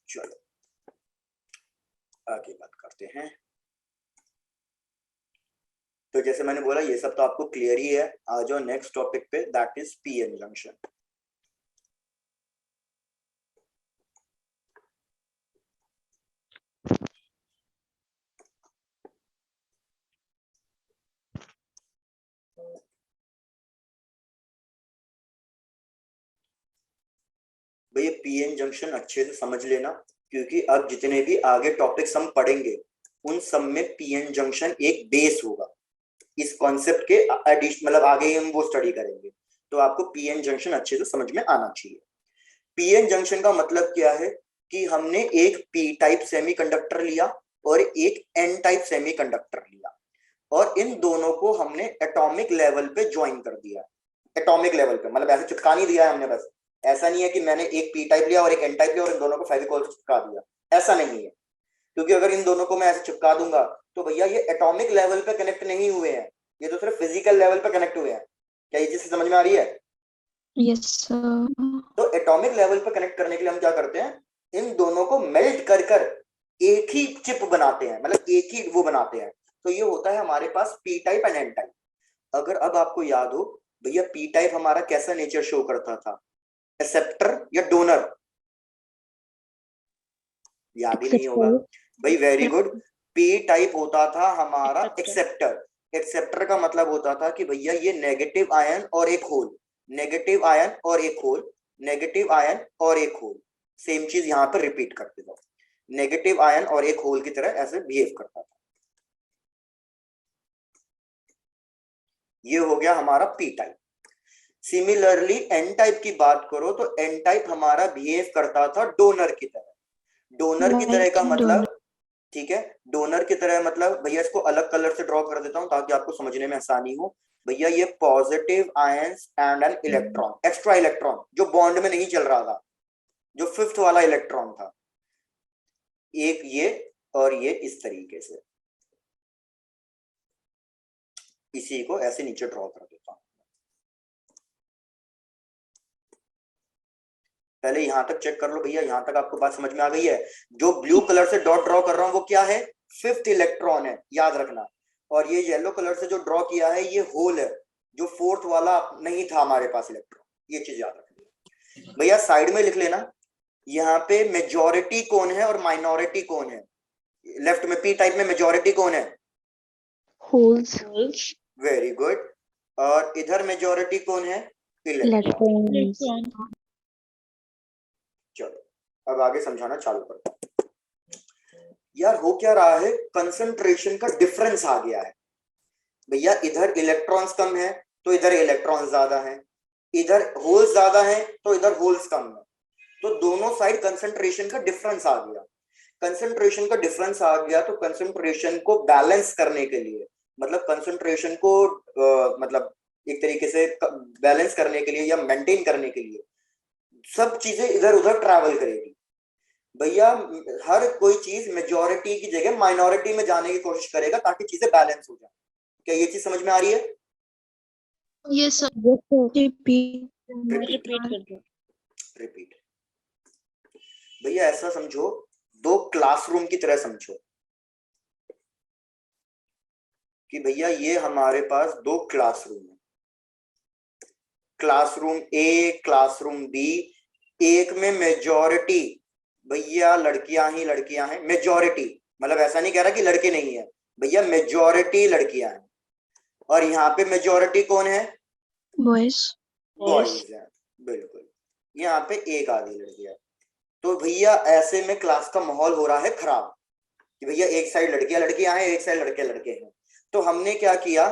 चलो आगे बात करते हैं। तो जैसे मैंने बोला ये सब तो आपको क्लियर ही है, आ जाओ नेक्स्ट टॉपिक पे, दैट इज पीएन जंक्शन। भैया पीएन जंक्शन अच्छे से समझ लेना, क्योंकि अब जितने भी आगे टॉपिक्स हम पढ़ेंगे उन सब में पीएन जंक्शन एक बेस होगा। इस कॉन्सेप्ट के मतलब आगे हम वो स्टडी करेंगे, तो आपको पीएन जंक्शन अच्छे से समझ में आना चाहिए। पीएन जंक्शन का मतलब क्या है कि हमने एक पी टाइप सेमीकंडक्टर लिया और एक एन टाइप सेमीकंडक्टर लिया, और इन दोनों को हमने एटॉमिक लेवल पे ज्वाइन कर दिया। एटॉमिक लेवल पे मतलब ऐसे चिपका नहीं दिया है हमने, बस ऐसा नहीं है कि मैंने एक पी टाइप लिया और एक एन टाइप लिया और इन दोनों को फेविकोल से चिपका दिया, ऐसा नहीं है। क्योंकि अगर इन दोनों को मैं ऐसे चिपका दूंगा तो भैया ये एटॉमिक लेवल पे कनेक्ट नहीं हुए हैं, ये तो सिर्फ फिजिकल लेवल पे कनेक्ट हुए हैं। क्या ये चीज समझ में आ रही है? Yes, sir. तो एटॉमिक लेवल पे कनेक्ट करने के लिए हम क्या करते हैं, इन दोनों को मेल्ट कर कर एक ही चिप बनाते हैं, मतलब एक ही वो बनाते हैं। तो ये होता है हमारे पास P type and N type. अगर अब आपको याद हो भैया पी टाइप हमारा कैसा नेचर शो करता था, एक्सेप्टर या डोनर? याद ही नहीं होगा भाई, वेरी गुड। पी टाइप होता था हमारा एक्सेप्टर। एक्सेप्टर का मतलब होता था कि भैया ये नेगेटिव आयन और एक होल, नेगेटिव आयन और एक होल, नेगेटिव आयन और एक होल, सेम चीज यहाँ पर रिपीट करते जाओ। नेगेटिव आयन और एक होल की तरह ऐसे बिहेव करता था। ये हो गया हमारा p type. Similarly n type की बात करो तो एन टाइप हमारा बिहेव करता था डोनर की तरह। डोनर की तरह का मतलब, ठीक है, डोनर की तरह मतलब भैया इसको अलग कलर से ड्रॉ कर देता हूं ताकि आपको समझने में आसानी हो। भैया ये positive ions and an electron, extra electron जो बॉन्ड में नहीं चल रहा था, जो फिफ्थ वाला इलेक्ट्रॉन था, एक ये और ये इस तरीके से, इसी को ऐसे नीचे ड्रॉ कर देता हूं। पहले यहां तक चेक कर लो भैया, यहां तक आपको बात समझ में आ गई है? जो ब्लू कलर से डॉट ड्रॉ कर रहा हूं वो क्या है? फिफ्थ इलेक्ट्रॉन है, याद रखना। और ये येलो कलर से जो ड्रॉ किया है ये होल है, जो फोर्थ वाला नहीं था हमारे पास इलेक्ट्रॉन, ये चीज याद रखनी भैया। साइड में लिख लेना, यहाँ पे मेजॉरिटी कौन है और माइनॉरिटी कौन है? लेफ्ट में पी टाइप में मेजॉरिटी कौन है? होल्स। Very good. और इधर मेजॉरिटी कौन है? इलेक्ट्रॉन। चलो अब आगे समझाना चालू करता हूं। यार हो क्या रहा है, कंसंट्रेशन का डिफरेंस आ गया है भैया। इधर इलेक्ट्रॉन्स कम है तो इधर इलेक्ट्रॉन्स ज्यादा है, इधर होल्स ज्यादा है तो इधर होल्स कम है। तो दोनों साइड कंसंट्रेशन का डिफरेंस आ गया। कंसंट्रेशन का डिफरेंस आ गया तो कंसंट्रेशन को बैलेंस करने के लिए, मतलब कंसंट्रेशन को मतलब एक तरीके से बैलेंस करने के लिए या मेंटेन करने के लिए सब चीजें इधर उधर ट्रैवल करेगी भैया। हर कोई चीज मेजॉरिटी की जगह माइनॉरिटी में जाने की कोशिश करेगा ताकि चीजें बैलेंस हो जाए। क्या ये चीज समझ में आ रही है? Yes, sir. रिपीट भैया, ऐसा समझो, दो क्लासरूम की तरह समझो कि भैया ये हमारे पास दो क्लासरूम है, क्लासरूम ए, क्लासरूम बी। एक में मेजॉरिटी भैया लड़कियां ही लड़कियां हैं, मेजॉरिटी मतलब ऐसा नहीं कह रहा कि लड़के नहीं है भैया, मेजॉरिटी लड़कियां हैं। और यहाँ पे मेजॉरिटी कौन है? Boys. बॉयज है, बिल्कुल। यहाँ पे एक आधी लड़की है। तो भैया ऐसे में क्लास का माहौल हो रहा है खराब कि भैया एक साइड लड़कियां लड़कियां हैं, एक साइड लड़के लड़के हैं। तो हमने क्या किया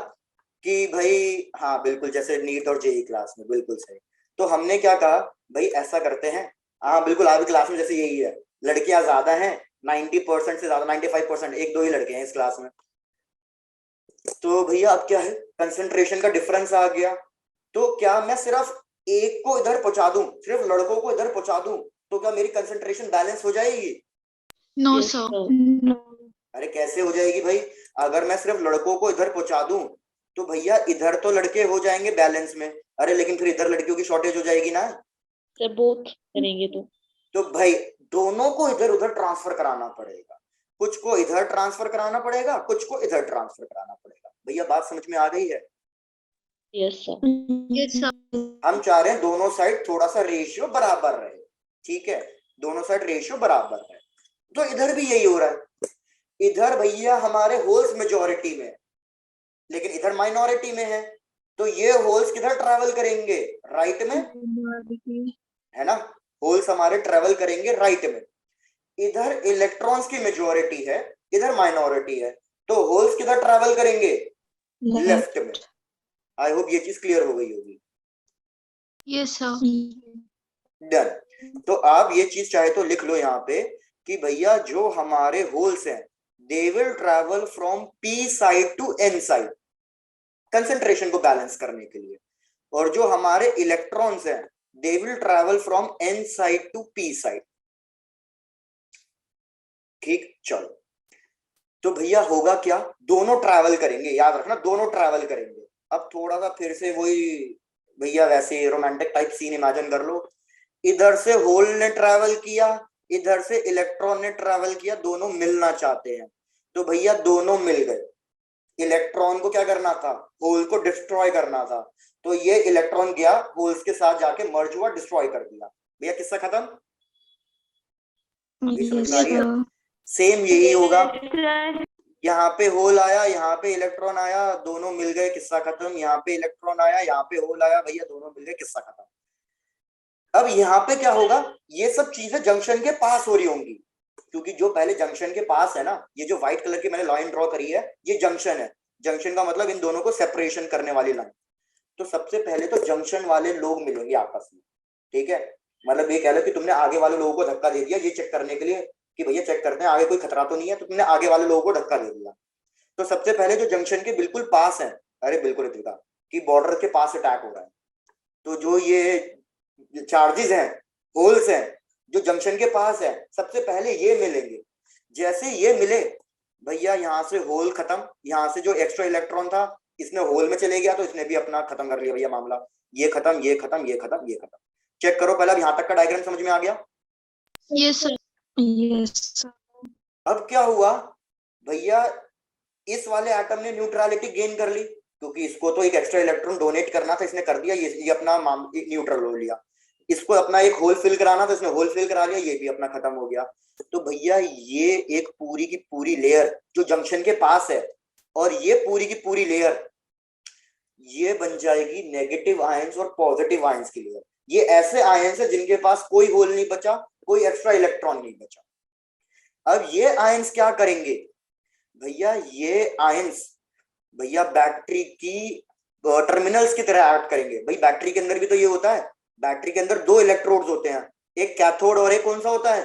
कि भाई, हाँ बिल्कुल जैसे नीट और जेई क्लास में, बिल्कुल सही। तो हमने क्या कहा, भाई ऐसा करते हैं, हाँ बिल्कुल आपकी क्लास में जैसे यही है, लड़कियां ज्यादा हैं 90% से ज्यादा, 95%, एक दो ही लड़के हैं इस क्लास में। तो भैया अब क्या है, कंसंट्रेशन का डिफरेंस आ गया। तो क्या मैं सिर्फ एक को इधर पहुंचा दूं, सिर्फ लड़कों को इधर पहुंचा दूं, तो क्या मेरी कंसंट्रेशन बैलेंस हो जाएगी? No, sir. अरे कैसे हो जाएगी भाई? अगर मैं सिर्फ लड़कों को इधर पहुंचा दूं तो भैया इधर तो लड़के हो जाएंगे बैलेंस में, अरे लेकिन फिर इधर लड़कियों की शॉर्टेज हो जाएगी ना। सर बोथ करेंगे तो भाई दोनों को इधर उधर ट्रांसफर कराना पड़ेगा, कुछ को इधर ट्रांसफर कराना पड़ेगा, कुछ को इधर ट्रांसफर कराना पड़ेगा। भैया बात समझ में आ गई है? Yes sir. Yes, sir. हम चाह रहे हैं दोनों साइड थोड़ा सा रेशियो बराबर रहे, ठीक है, दोनों साइड रेशियो बराबर रहे। तो इधर भी यही हो रहा है, इधर भैया हमारे होल्स मेजॉरिटी में लेकिन इधर माइनॉरिटी में है, तो ये होल्स किधर ट्रैवल करेंगे? राइट में, है ना। होल्स हमारे ट्रेवल करेंगे राइट में, इधर इलेक्ट्रॉन्स की मेजोरिटी है, इधर माइनॉरिटी है, तो होल्स किधर ट्रेवल करेंगे, लेफ्ट में। आई होप ये चीज क्लियर हो गई होगी। Yes, sir. डन। तो आप ये चीज चाहे तो लिख लो यहाँ पे कि भैया जो हमारे होल्स हैं they will travel from p side to n side, concentration को बैलेंस करने के लिए, और जो हमारे इलेक्ट्रॉन्स हैं they will travel from n side to p side. ठीक, चलो तो भैया होगा क्या, दोनों ट्रैवल करेंगे, याद रखना दोनों ट्रैवल करेंगे। अब थोड़ा सा फिर से वही भैया वैसे रोमांटिक टाइप सीन इमेजिन कर लो, इधर से होल ने ट्रैवल किया, इधर से इलेक्ट्रॉन ने ट्रैवल किया, दोनों मिलना चाहते हैं, तो भैया दोनों मिल गए। इलेक्ट्रॉन को क्या करना था, होल को डिस्ट्रॉय करना था, तो ये इलेक्ट्रॉन गया होल्स के साथ जाके मर्ज हुआ, डिस्ट्रॉय कर दिया। भैया किस्सा खत्म, ये समझ में आ रही है? सेम यही होगा, यहाँ पे होल आया, यहाँ पे इलेक्ट्रॉन आया, दोनों मिल गए, किस्सा खत्म। यहाँ पे इलेक्ट्रॉन आया, यहाँ पे होल आया, भैया दोनों मिल गए, किस्सा खत्म। अब यहाँ पे क्या होगा, ये सब चीजें जंक्शन के पास हो रही होंगी, क्योंकि जो पहले जंक्शन के पास है ना, ये जो व्हाइट कलर की मैंने लाइन ड्रॉ करी है ये जंक्शन है। जंक्शन का मतलब इन दोनों को सेपरेशन करने वाली लाइन। तो सबसे पहले तो जंक्शन वाले लोग मिलेंगे आपस में, ठीक है। मतलब ये कह लो कि तुमने आगे वाले लोगों को धक्का दे दिया ये चेक करने के लिए कि भैया चेक करते हैं आगे कोई खतरा तो नहीं है, तो तुमने आगे वाले लोगों को धक्का दे दिया। तो सबसे पहले जो जंक्शन के बिल्कुल पास है, अरे बिल्कुल रितिका, कि बॉर्डर के पास अटैक हो रहा है, तो जो ये चार्जेस हैं, होल्स हैं जो जंक्शन के पास है, सबसे पहले ये मिलेंगे। जैसे ये मिले भैया यहाँ से होल खत्म, यहाँ से जो एक्स्ट्रा इलेक्ट्रॉन था इसने होल में चले गया, तो इसने भी अपना खत्म कर लिया भैया मामला। ये खत्म, ये खत्म, ये खत्म, ये खत्म। चेक करो पहले, अब यहाँ तक का डायग्राम समझ में आ गया? Yes, sir. Yes. अब क्या हुआ भैया, इस वाले एटम ने न्यूट्रलिटी गेन कर ली, क्योंकि इसको तो एक एक्स्ट्रा इलेक्ट्रॉन डोनेट करना था, इसने कर दिया, ये अपना न्यूट्रल हो लिया। इसको अपना एक होल फिल कराना था, इसने होल फिल करा लिया, ये भी अपना खत्म हो गया। तो भैया ये एक पूरी की पूरी लेयर जो जंक्शन के पास है, और ये पूरी की पूरी लेयर ये बन जाएगी नेगेटिव आयंस और पॉजिटिव आयंस की लेयर। ये ऐसे आयंस है जिनके पास कोई होल नहीं बचा, कोई एक्स्ट्रा इलेक्ट्रॉन नहीं बचा। अब ये आयंस क्या करेंगे भैया, ये आयंस भैया बैटरी की टर्मिनल्स की तरह एक्ट करेंगे। भाई बैटरी के अंदर भी तो ये होता है, बैटरी के अंदर दो इलेक्ट्रोड्स होते हैं, एक कैथोड और एक कौन सा होता है,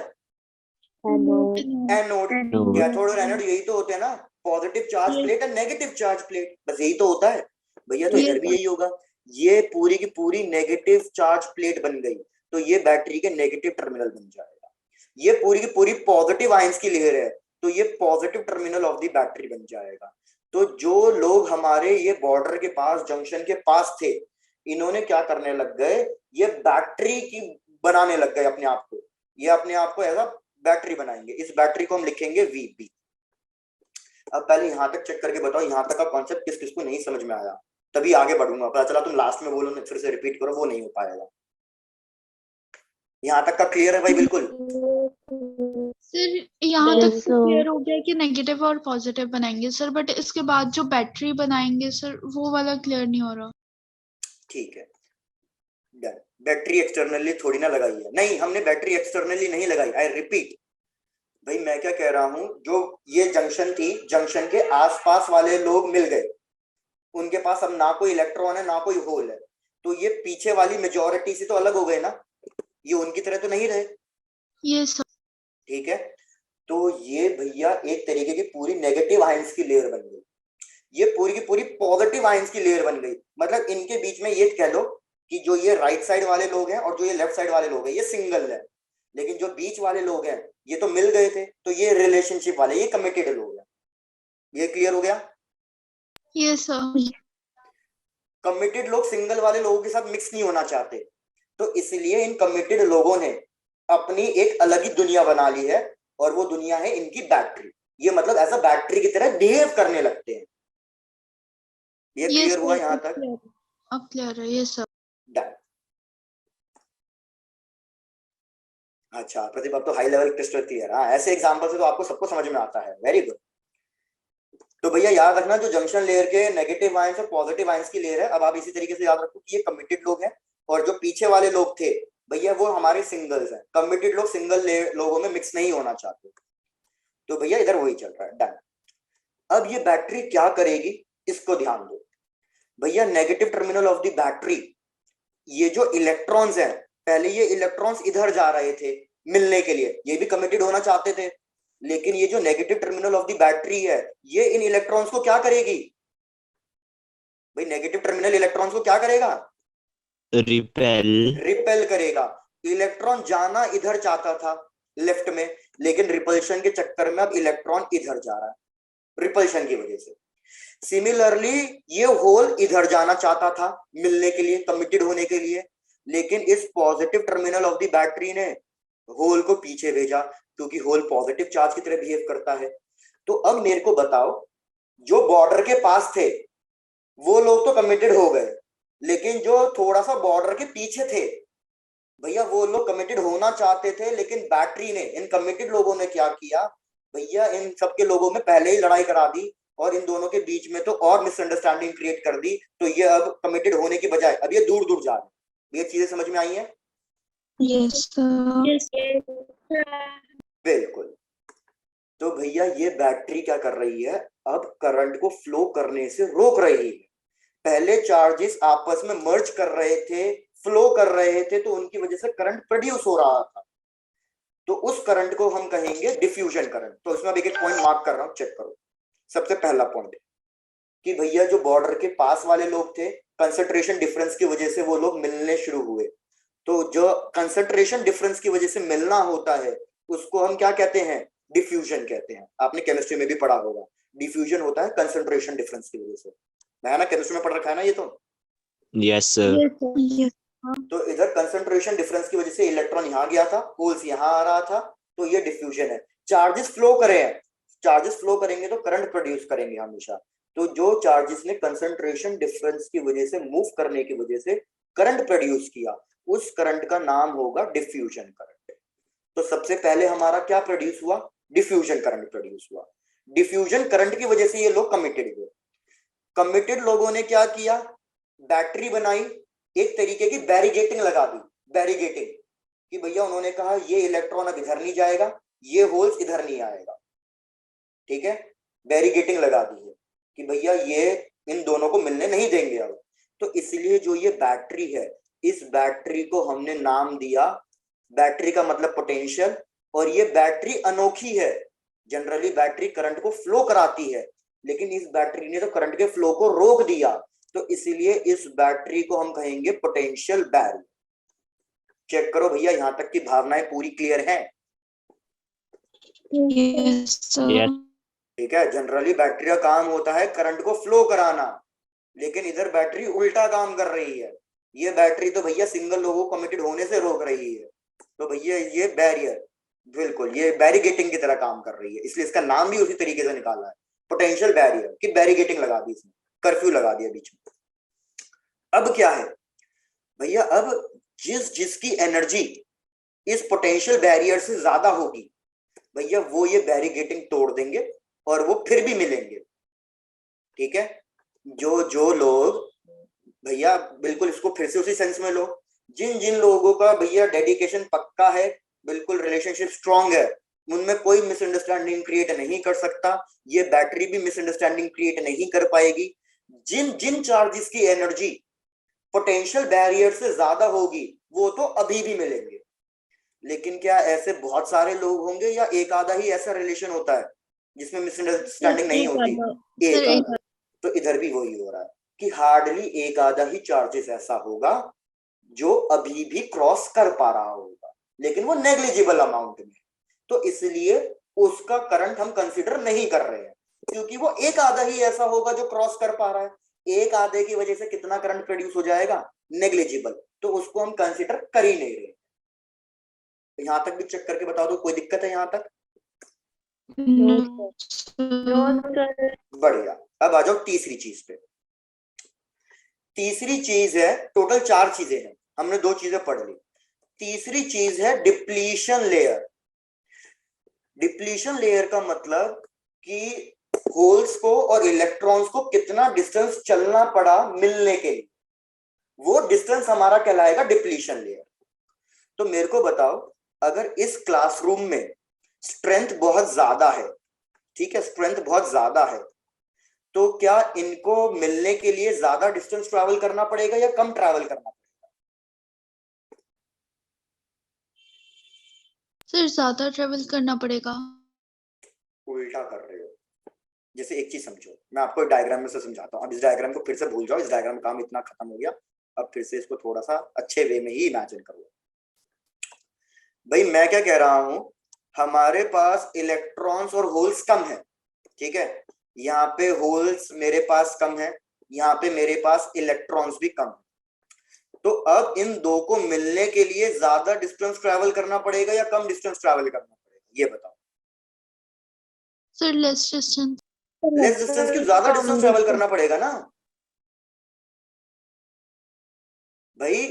एनोड। कैथोड और एनोड यही तो होते हैं ना, पॉजिटिव चार्ज प्लेट और नेगेटिव चार्ज प्लेट, बस यही तो होता है भैया। तो इधर भी यही होगा, ये पूरी की पूरी नेगेटिव चार्ज प्लेट बन गई, तो ये बैटरी के नेगेटिव टर्मिनल बन जाएगा। ये पूरी की पूरी पॉजिटिव आयंस की लेयर है, तो ये positive terminal of the battery बन जाएगा। तो जो लोग हमारे ये बॉर्डर के पास जंक्शन के पास थे, इन्होंने क्या करने लग गए, ये बैटरी की बनाने लग गए अपने आप को, ये अपने आप को ऐसा बैटरी बनाएंगे। इस बैटरी को हम लिखेंगे वीबी। अब पहले यहां तक चेक करके बताओ, यहां तक का कॉन्सेप्ट किस किस को नहीं समझ में आया, तभी आगे बढ़ूंगा। पता चला तुम लास्ट में बोलो फिर से रिपीट करो, वो नहीं हो पाएगा। यहाँ तक का क्लियर है भाई? बिल्कुल सर यहाँ तक क्लियर हो गया कि नेगेटिव और पॉजिटिव बनाएंगे सर, बट इसके बाद जो बैटरी बनाएंगे सर वो वाला क्लियर नहीं हो रहा। ठीक है, डन। बैटरी एक्सटर्नली थोड़ी ना लगाई है, नहीं हमने बैटरी एक्सटर्नली नहीं लगाई। आई रिपीट भाई, मैं क्या कह रहा हूं, जो ये जंक्शन थी, जंक्शन के आसपास वाले लोग मिल गए, उनके पास अब ना कोई इलेक्ट्रॉन है ना कोई होल है, तो ये पीछे वाली मेजॉरिटी से तो अलग हो गए ना, ये उनकी तरह तो नहीं रहे। Yes sir. ठीक है, तो ये भैया एक तरीके की पूरी नेगेटिव आयंस की लेयर बन गई, ये पूरी की पूरी पॉजिटिव आयंस की लेयर बन गई। मतलब इनके बीच में ये कह लो कि जो ये राइट साइड वाले लोग हैं और जो ये लेफ्ट साइड वाले लोग हैं ये सिंगल है, लेकिन जो बीच वाले लोग हैं ये तो मिल गए थे, तो ये रिलेशनशिप वाले, ये कमिटेड लोग हैं। ये क्लियर हो गया? Yes sir. कमिटेड लोग सिंगल वाले लोगों के साथ मिक्स नहीं होना चाहते, तो इसलिए इन कमिटेड लोगों ने अपनी एक अलग ही दुनिया बना ली है, और वो दुनिया है इनकी बैटरी। ये मतलब ऐसा बैटरी की तरह बिहेव करने लगते हैं। ये क्लियर हुआ यहाँ तक? अब क्लियर है। Yes sir. डन। अच्छा प्रतिभा, तो हाई लेवल क्रिस्टल क्लियर। हाँ, ऐसे एग्जांपल से तो आपको सबको समझ में आता है। Very good. तो भैया याद रखना, जो जंक्शन लेयर के नेगेटिव आयंस और पॉजिटिव आयंस की लेयर है, अब आप इसी तरीके से याद रखो कि ये कमिटेड लोग हैं, और जो पीछे वाले लोग थे भैया वो हमारे सिंगल्स हैं, कमिटेड लोग सिंगल लोगों में मिक्स नहीं होना चाहते, तो भैया इधर वही चल रहा है, डन। अब ये बैटरी क्या करेगी इसको ध्यान दो भैया, negative terminal of the battery, ये जो इलेक्ट्रॉन्स हैं, पहले ये इलेक्ट्रॉन्स इधर जा रहे थे मिलने के लिए, ये भी कमिटेड होना चाहते थे, लेकिन ये जो negative terminal of the battery है, ये इन इलेक्ट्रॉन्स को क्या करेगी भाई, नेगेटिव टर्मिनल इलेक्ट्रॉन्स को क्या करेगा, रिपेल करेगा। इलेक्ट्रॉन जाना इधर चाहता था लेफ्ट में, लेकिन रिपल्शन के चक्कर में अब इलेक्ट्रॉन इधर जा रहा है रिपल्शन की वजह से। सिमिलरली ये होल इधर जाना चाहता था मिलने के लिए, कमिटेड होने के लिए, लेकिन इस positive terminal of the battery ने होल को पीछे भेजा, क्योंकि होल पॉजिटिव चार्ज की तरह बिहेव करता है। तो अब मेरे को बताओ, जो बॉर्डर के पास थे वो लोग तो कमिटेड हो गए, लेकिन जो थोड़ा सा बॉर्डर के पीछे थे भैया, वो लोग कमिटेड होना चाहते थे, लेकिन बैटरी ने, इन कमिटेड लोगों ने क्या किया भैया, इन सबके लोगों में पहले ही लड़ाई करा दी और इन दोनों के बीच में तो और मिसअंडरस्टैंडिंग क्रिएट कर दी। तो ये अब कमिटेड होने की बजाय अब ये दूर दूर जा रहे हैं। ये चीजें समझ में आई हैं? Yes, sir. बिल्कुल। तो भैया ये बैटरी क्या कर रही है, अब करंट को फ्लो करने से रोक रही है। पहले चार्जेस आपस में मर्ज कर रहे थे, फ्लो कर रहे थे, तो उनकी वजह से करंट प्रोड्यूस हो रहा था, तो उस करंट को हम कहेंगे डिफ्यूजन करंट। तो इसमें अब एक पॉइंट मार्क कर रहा हूं, चेक करो। सबसे पहला पॉइंट कि भैया जो बॉर्डर के पास वाले लोग थे, कंसंट्रेशन डिफरेंस की वजह से वो लोग मिलने शुरू हुए। तो जो कंसंट्रेशन डिफरेंस की वजह से मिलना होता है उसको हम क्या कहते हैं, डिफ्यूजन कहते हैं। आपने केमिस्ट्री में भी पढ़ा होगा, डिफ्यूजन होता है कंसंट्रेशन डिफरेंस की वजह से। मैं ना केमिस्ट्री में पढ़ रखा है ना ये तो। Yes sir. Yes. तो इधर कंसंट्रेशन डिफरेंस की वजह से इलेक्ट्रॉन यहाँ गया था, होल्स यहाँ आ रहा था, तो ये डिफ्यूजन है। चार्जेस फ्लो करे हैं, चार्जेस फ्लो करेंगे तो करंट प्रोड्यूस करेंगे हमेशा। तो जो चार्जेस ने कंसंट्रेशन डिफरेंस की वजह से मूव करने की वजह से करंट प्रोड्यूस किया, उस करंट का नाम होगा डिफ्यूजन करंट। तो सबसे पहले हमारा क्या प्रोड्यूस हुआ, डिफ्यूजन करंट प्रोड्यूस हुआ। डिफ्यूजन करंट की वजह से ये लोग कमिटेड हुए। कमिटेड लोगों ने क्या किया, बैटरी बनाई, एक तरीके की बैरिगेटिंग लगा दी। बैरिगेटिंग कि भैया उन्होंने कहा ये इलेक्ट्रॉन अब इधर नहीं जाएगा, ये होल्स इधर नहीं आएगा, ठीक है, बैरिगेटिंग लगा दी है कि भैया ये इन दोनों को मिलने नहीं देंगे अब। तो इसलिए जो ये बैटरी है, इस बैटरी को हमने नाम दिया, बैटरी का मतलब पोटेंशियल, और ये बैटरी अनोखी है। जनरली बैटरी करंट को फ्लो कराती है, लेकिन इस बैटरी ने तो करंट के फ्लो को रोक दिया, तो इसीलिए इस बैटरी को हम कहेंगे पोटेंशियल बैरियर। चेक करो भैया, यहां तक की भावनाएं पूरी क्लियर हैं? Yes, sir. Yes. ठीक है, जनरली बैटरी का काम होता है करंट को फ्लो कराना, लेकिन इधर बैटरी उल्टा काम कर रही है। ये बैटरी तो भैया सिंगल लोगों को कमिटेड होने से रोक रही है, तो भैया ये बैरियर, बिल्कुल ये बैरिगेटिंग की तरह काम कर रही है, इसलिए इसका नाम भी उसी तरीके से निकाला है, पोटेंशियल बैरियर, कि बैरिगेटिंग लगा दी इसमें, कर्फ्यू लगा दिया बीच में। अब क्या है भैया, अब जिसकी एनर्जी इस पोटेंशियल बैरियर से ज्यादा होगी भैया, वो ये बैरिगेटिंग तोड़ देंगे और वो फिर भी मिलेंगे। ठीक है, जो लोग भैया, बिल्कुल इसको फिर से उसी सेंस में लो, जिन लोगों का भैया डेडिकेशन पक्का है, बिल्कुल रिलेशनशिप स्ट्रांग है, उनमें कोई मिसअंडरस्टैंडिंग क्रिएट नहीं कर सकता, ये बैटरी भी मिसअंडरस्टैंडिंग क्रिएट नहीं कर पाएगी। जिन चार्जेस की एनर्जी पोटेंशियल बैरियर से ज्यादा होगी वो तो अभी भी मिलेंगे। लेकिन क्या ऐसे बहुत सारे लोग होंगे या एक आधा ही ऐसा रिलेशन होता है जिसमें मिसअंडरस्टैंडिंग नहीं होती? एक आधा। तो इधर भी वही हो रहा है कि हार्डली एक आधा ही चार्जेस ऐसा होगा जो अभी भी क्रॉस कर पा रहा होगा, लेकिन वो नेग्लिजिबल अमाउंट में, तो इसलिए उसका करंट हम कंसीडर नहीं कर रहे हैं, क्योंकि वो एक आधा ही ऐसा होगा जो क्रॉस कर पा रहा है। एक आधे की वजह से कितना करंट प्रोड्यूस हो जाएगा, नेग्लिजिबल, तो उसको हम कंसीडर कर ही नहीं रहे। तो यहां तक भी चेक करके बता दो, कोई दिक्कत है यहां तक? No, sir. बढ़िया। अब आ जाओ तीसरी चीज पे। तीसरी चीज है, टोटल 4 चीजें हैं, हमने 2 चीजें पढ़ ली। तीसरी चीज है डिप्लीशन लेयर। डिप्लीशन लेयर का मतलब कि होल्स को और इलेक्ट्रॉन्स को कितना डिस्टेंस चलना पड़ा मिलने के लिए, वो डिस्टेंस हमारा कहलाएगा डिप्लीशन लेयर। तो मेरे को बताओ, अगर इस क्लासरूम में स्ट्रेंथ बहुत ज्यादा है, ठीक है, स्ट्रेंथ बहुत ज्यादा है, तो क्या इनको मिलने के लिए ज्यादा डिस्टेंस ट्रैवल करना पड़ेगा या कम ट्रैवल करना पड़ेगा? सर ज्यादा ट्रेवल करना पड़ेगा। उल्टा कर रहे हो। जैसे एक चीज समझो, मैं आपको डायग्राम में से समझाता हूँ। अब इस डायग्राम को फिर से भूल जाओ, इस डायग्राम का काम इतना खत्म हो गया। अब फिर से इसको थोड़ा सा अच्छे वे में ही इमेजिन करो। भाई मैं क्या कह रहा हूं, हमारे पास इलेक्ट्रॉन्स और होल्स कम है, ठीक है, यहाँ पे होल्स मेरे पास कम है, यहाँ पे मेरे पास इलेक्ट्रॉन्स भी कम है। तो अब इन दो को मिलने के लिए ज्यादा डिस्टेंस ट्रैवल करना पड़ेगा या कम डिस्टेंस ट्रैवल करना पड़ेगा, ये बताओ। Sir less distance. Less distance क्यों, ज्यादा डिस्टेंस ट्रैवल करना पड़ेगा ना भाई।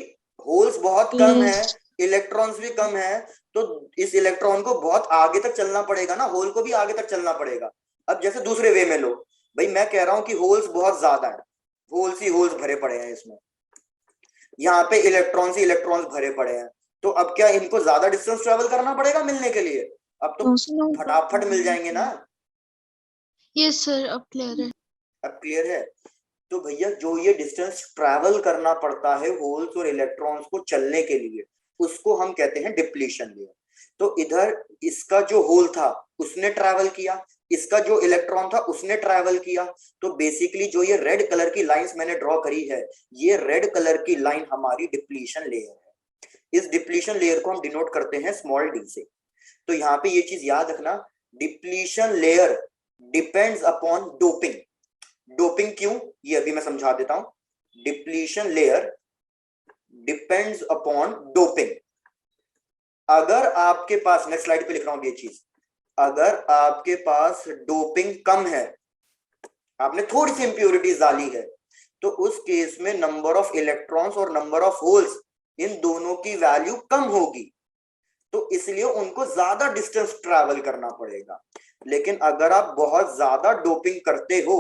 होल्स बहुत कम है, इलेक्ट्रॉन्स भी कम है, तो इस इलेक्ट्रॉन को बहुत आगे तक चलना पड़ेगा ना, होल को भी आगे तक चलना पड़ेगा। अब जैसे दूसरे वे में लो, भाई मैं कह रहा हूं कि होल्स बहुत ज्यादा है, होल्स ही होल्स भरे पड़े हैं इसमें, यहाँ पे इलेक्ट्रॉन्स ही इलेक्ट्रॉन्स भरे पड़े हैं, तो अब क्या इनको ज्यादा डिस्टेंस ट्रेवल करना पड़ेगा मिलने के लिए? अब तो फटाफट मिल जाएंगे ना। यस सर, अब क्लियर है। अब क्लियर है। तो भैया जो ये डिस्टेंस ट्रैवल करना पड़ता है होल्स और इलेक्ट्रॉन्स को चलने के लिए, उसको हम कहते हैं डिप्लीशन लेयर। तो इधर इसका जो होल था उसने ट्रैवल किया, इसका जो इलेक्ट्रॉन था उसने ट्रैवल किया, तो बेसिकली जो ये रेड कलर की लाइंस मैंने ड्रॉ करी है, ये रेड कलर की लाइन हमारी डिप्लीशन लेयर है। इस डिप्लीशन लेयर को हम डिनोट करते हैं स्मॉल डी से। तो यहाँ पे ये चीज याद रखना, depletion layer depends upon doping. Doping क्यों, ये अभी मैं समझा देता हूं। Depletion layer depends upon doping. अगर आपके पास, नेक्स्ट स्लाइड पे लिख रहा हूं ये चीज, अगर आपके पास डोपिंग कम है, आपने थोड़ी सी इंप्योरिटीज डाली है, तो उस केस में नंबर ऑफ इलेक्ट्रॉन्स और नंबर ऑफ होल्स, इन दोनों की वैल्यू कम होगी, तो इसलिए उनको ज्यादा डिस्टेंस ट्रैवल करना पड़ेगा। लेकिन अगर आप बहुत ज्यादा डोपिंग करते हो,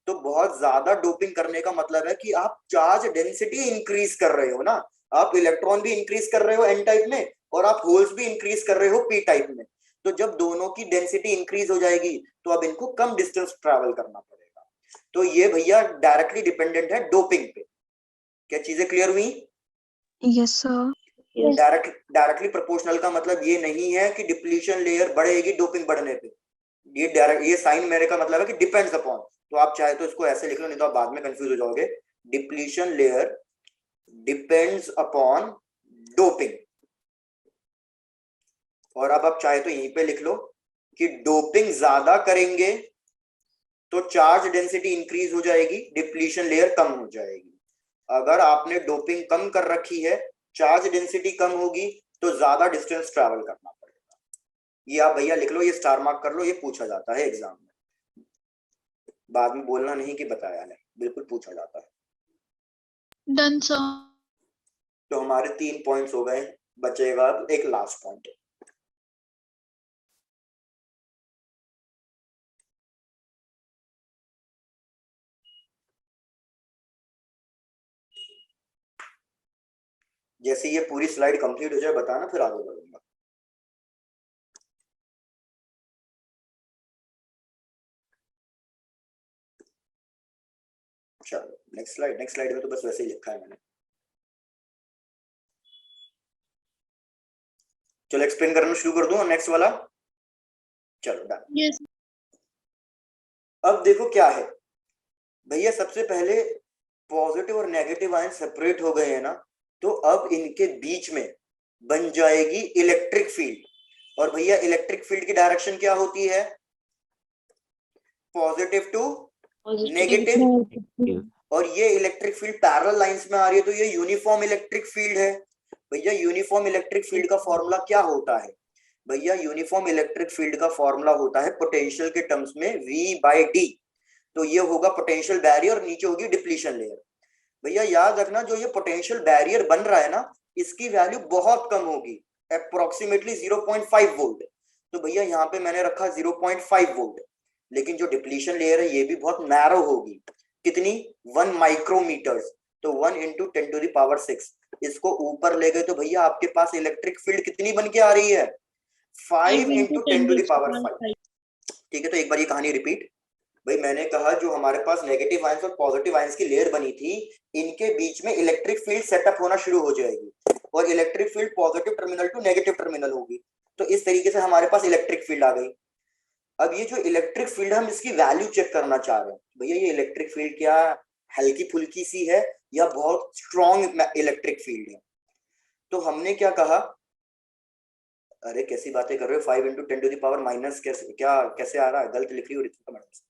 तो बहुत ज्यादा डोपिंग करने का मतलब है कि आप चार्ज डेंसिटी इंक्रीज कर रहे हो ना, आप इलेक्ट्रॉन भी इंक्रीज कर रहे हो एन टाइप में और आप होल्स भी इंक्रीज कर रहे हो पी टाइप में। तो जब दोनों की डेंसिटी इंक्रीज हो जाएगी तो अब इनको कम डिस्टेंस ट्रैवल करना पड़ेगा। तो ये भैया डायरेक्टली डिपेंडेंट है डोपिंग पे। क्या चीजें क्लियर हुई? Yes sir. डायरेक्टली प्रोपोर्शनल का मतलब ये नहीं है कि डिप्लीशन लेयर बढ़ेगी डोपिंग बढ़ने पे। ये डायरेक्ट, ये साइन मेरे का मतलब है कि डिपेंड्स अपॉन। तो आप चाहे तो इसको ऐसे लिख लो, नहीं तो आप बाद में कंफ्यूज हो जाओगे। Depletion layer depends upon doping. और अब आप चाहे तो यहीं पे लिख लो कि डोपिंग ज्यादा करेंगे तो चार्ज डेंसिटी इंक्रीज हो जाएगी, डिप्लीशन लेयर कम हो जाएगी। अगर आपने डोपिंग कम कर रखी है, चार्ज डेंसिटी कम होगी, तो ज्यादा डिस्टेंस ट्रैवल करना पड़ेगा। ये आप भैया लिख लो, ये स्टार मार्क कर लो, ये पूछा जाता है एग्जाम में। बाद में बोलना नहीं कि बताया है, बिल्कुल पूछा जाता है। Done sir. तो हमारे 3 पॉइंट्स हो गए, बचेगा एक लास्ट पॉइंट। जैसे ये पूरी स्लाइड कंप्लीट हो जाए बताना, फिर आगे बढ़ूंगा। चलो नेक्स्ट स्लाइड। नेक्स्ट स्लाइड में तो बस वैसे ही लिखा है मैंने। चलो एक्सप्लेन करना शुरू कर दूं नेक्स्ट वाला। चलो डन। यस। अब देखो क्या है भैया, सबसे पहले पॉजिटिव और नेगेटिव आयन सेपरेट हो गए हैं ना, तो अब इनके बीच में बन जाएगी इलेक्ट्रिक फील्ड। और भैया इलेक्ट्रिक फील्ड की डायरेक्शन क्या होती है? Positive to negative. और ये इलेक्ट्रिक फील्ड पैरेलल लाइंस में आ रही है, तो ये यूनिफॉर्म इलेक्ट्रिक फील्ड है। भैया यूनिफॉर्म इलेक्ट्रिक फील्ड का फॉर्मूला क्या होता है? भैया यूनिफॉर्म इलेक्ट्रिक फील्ड का फॉर्मूला होता है पोटेंशियल के टर्म्स में V/D। तो ये होगा पोटेंशियल बैरियर और नीचे होगी डिप्लीशन लेयर। भैया याद रखना, जो ये पोटेंशियल बैरियर बन रहा है ना, इसकी वैल्यू बहुत कम होगी, अप्रोक्सीमेटली 0.5 वोल्ट। तो भैया यहाँ पे मैंने रखा 0.5 वोल्ट। लेकिन जो डिप्लीशन लेयर है ये भी बहुत नैरो होगी। कितनी? 1 माइक्रोमीटर। तो 1 × 10⁶। इसको ऊपर ले गए तो भैया आपके पास इलेक्ट्रिक फील्ड कितनी बन के आ रही है? 5 × 10⁵। ठीक है, तो एक बार ये कहानी रिपीट। भाई मैंने कहा जो हमारे पास नेगेटिव आयंस और पॉजिटिव आयंस की लेयर बनी थी, इनके बीच में इलेक्ट्रिक फील्ड सेटअप होना शुरू हो जाएगी और electric field positive terminal to negative terminal होगी। तो इस तरीके से हमारे पास इलेक्ट्रिक फील्ड आ गई। अब ये जो इलेक्ट्रिक फील्ड हम इसकी वैल्यू चेक करना चाह रहे हैं, भैया ये इलेक्ट्रिक फील्ड क्या हल्की फुल्की सी है या बहुत स्ट्रॉन्ग इलेक्ट्रिक फील्ड है? तो हमने क्या कहा, अरे कैसी बातें कर रहे हो, 5 × 10⁻⁻, कैसे आ रहा है, गलत लिख रही हो रितिका मैडम।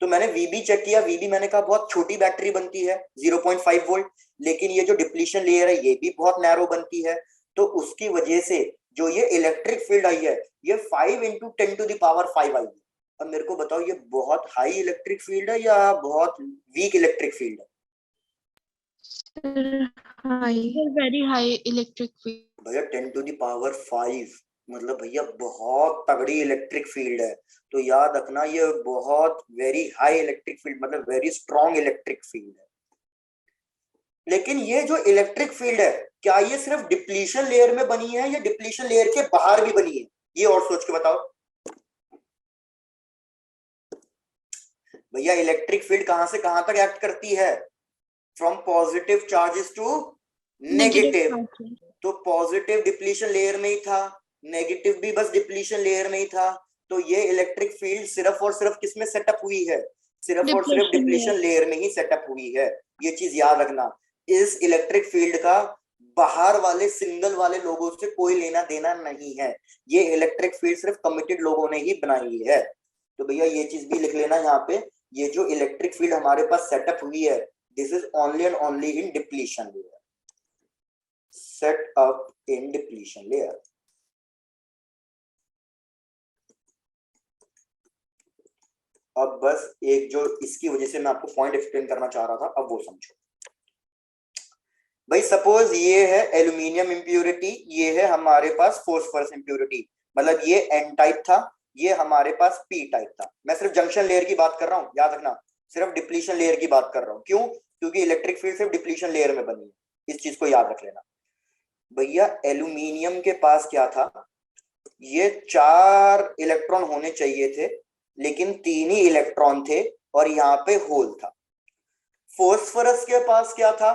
तो मैंने वीबी चेक किया, वीबी मैंने कहा बहुत छोटी बैटरी बनती है 0.5 वोल्ट, लेकिन ये जो डिप्लीशन लेयर है ये भी बहुत नैरो बनती है, तो उसकी वजह से जो ये इलेक्ट्रिक फील्ड आई है ये 5 × 10⁵ आई है। अब मेरे को बताओ ये बहुत हाई इलेक्ट्रिक फील्ड है या बहुत वीक इलेक्ट्रिक फील्ड है? Very high electric field. भैया 10⁵ मतलब भैया बहुत तगड़ी इलेक्ट्रिक फील्ड है। तो याद रखना ये बहुत वेरी हाई इलेक्ट्रिक फील्ड मतलब वेरी स्ट्रॉन्ग इलेक्ट्रिक फील्ड है। लेकिन ये जो इलेक्ट्रिक फील्ड है क्या ये सिर्फ डिप्लीशन लेयर में बनी है या डिप्लीशन लेयर के बाहर भी बनी है? ये और सोच के बताओ भैया। इलेक्ट्रिक फील्ड कहां से कहां तक एक्ट करती है? From positive charges to negative. तो पॉजिटिव डिप्लीशन लेयर में ही था, नेगेटिव भी बस डिप्लीशन लेयर में ही था। तो ये इलेक्ट्रिक फील्ड सिर्फ और सिर्फ किसमें सेटअप हुई है? सिर्फ और सिर्फ डिप्लीशन लेयर में ही सेटअप हुई है। ये चीज याद रखना। इस इलेक्ट्रिक फील्ड का बाहर वाले सिंगल वाले लोगों से कोई लेना देना नहीं है। ये इलेक्ट्रिक फील्ड सिर्फ कमिटेड लोगों ने ही बनाई है। तो भैया ये चीज भी लिख लेना यहाँ पे, ये जो इलेक्ट्रिक फील्ड हमारे पास सेटअप हुई है this is only and only in depletion layer, set up in depletion layer. अब बस एक जो इसकी वजह से मैं आपको पॉइंट एक्सप्लेन करना चाह रहा था अब वो समझो। भाई सपोज ये है एल्यूमिनियम इम्प्योरिटी, ये है हमारे पास फॉस्फोरस इम्प्योरिटी, मतलब ये एन टाइप था, ये हमारे पास पी टाइप था। मैं सिर्फ जंक्शन लेयर की बात कर रहा हूँ, याद रखना सिर्फ डिप्लीशन लेयर की बात कर रहा हूँ। क्यों? क्योंकि इलेक्ट्रिक फील्ड सिर्फ डिप्लीशन लेयर में बनी है, इस चीज को याद रख लेना। भैया एल्यूमिनियम के पास क्या था, ये 4 इलेक्ट्रॉन होने चाहिए थे लेकिन 3 ही इलेक्ट्रॉन थे और यहाँ पे होल था। फॉस्फोरस के पास क्या था,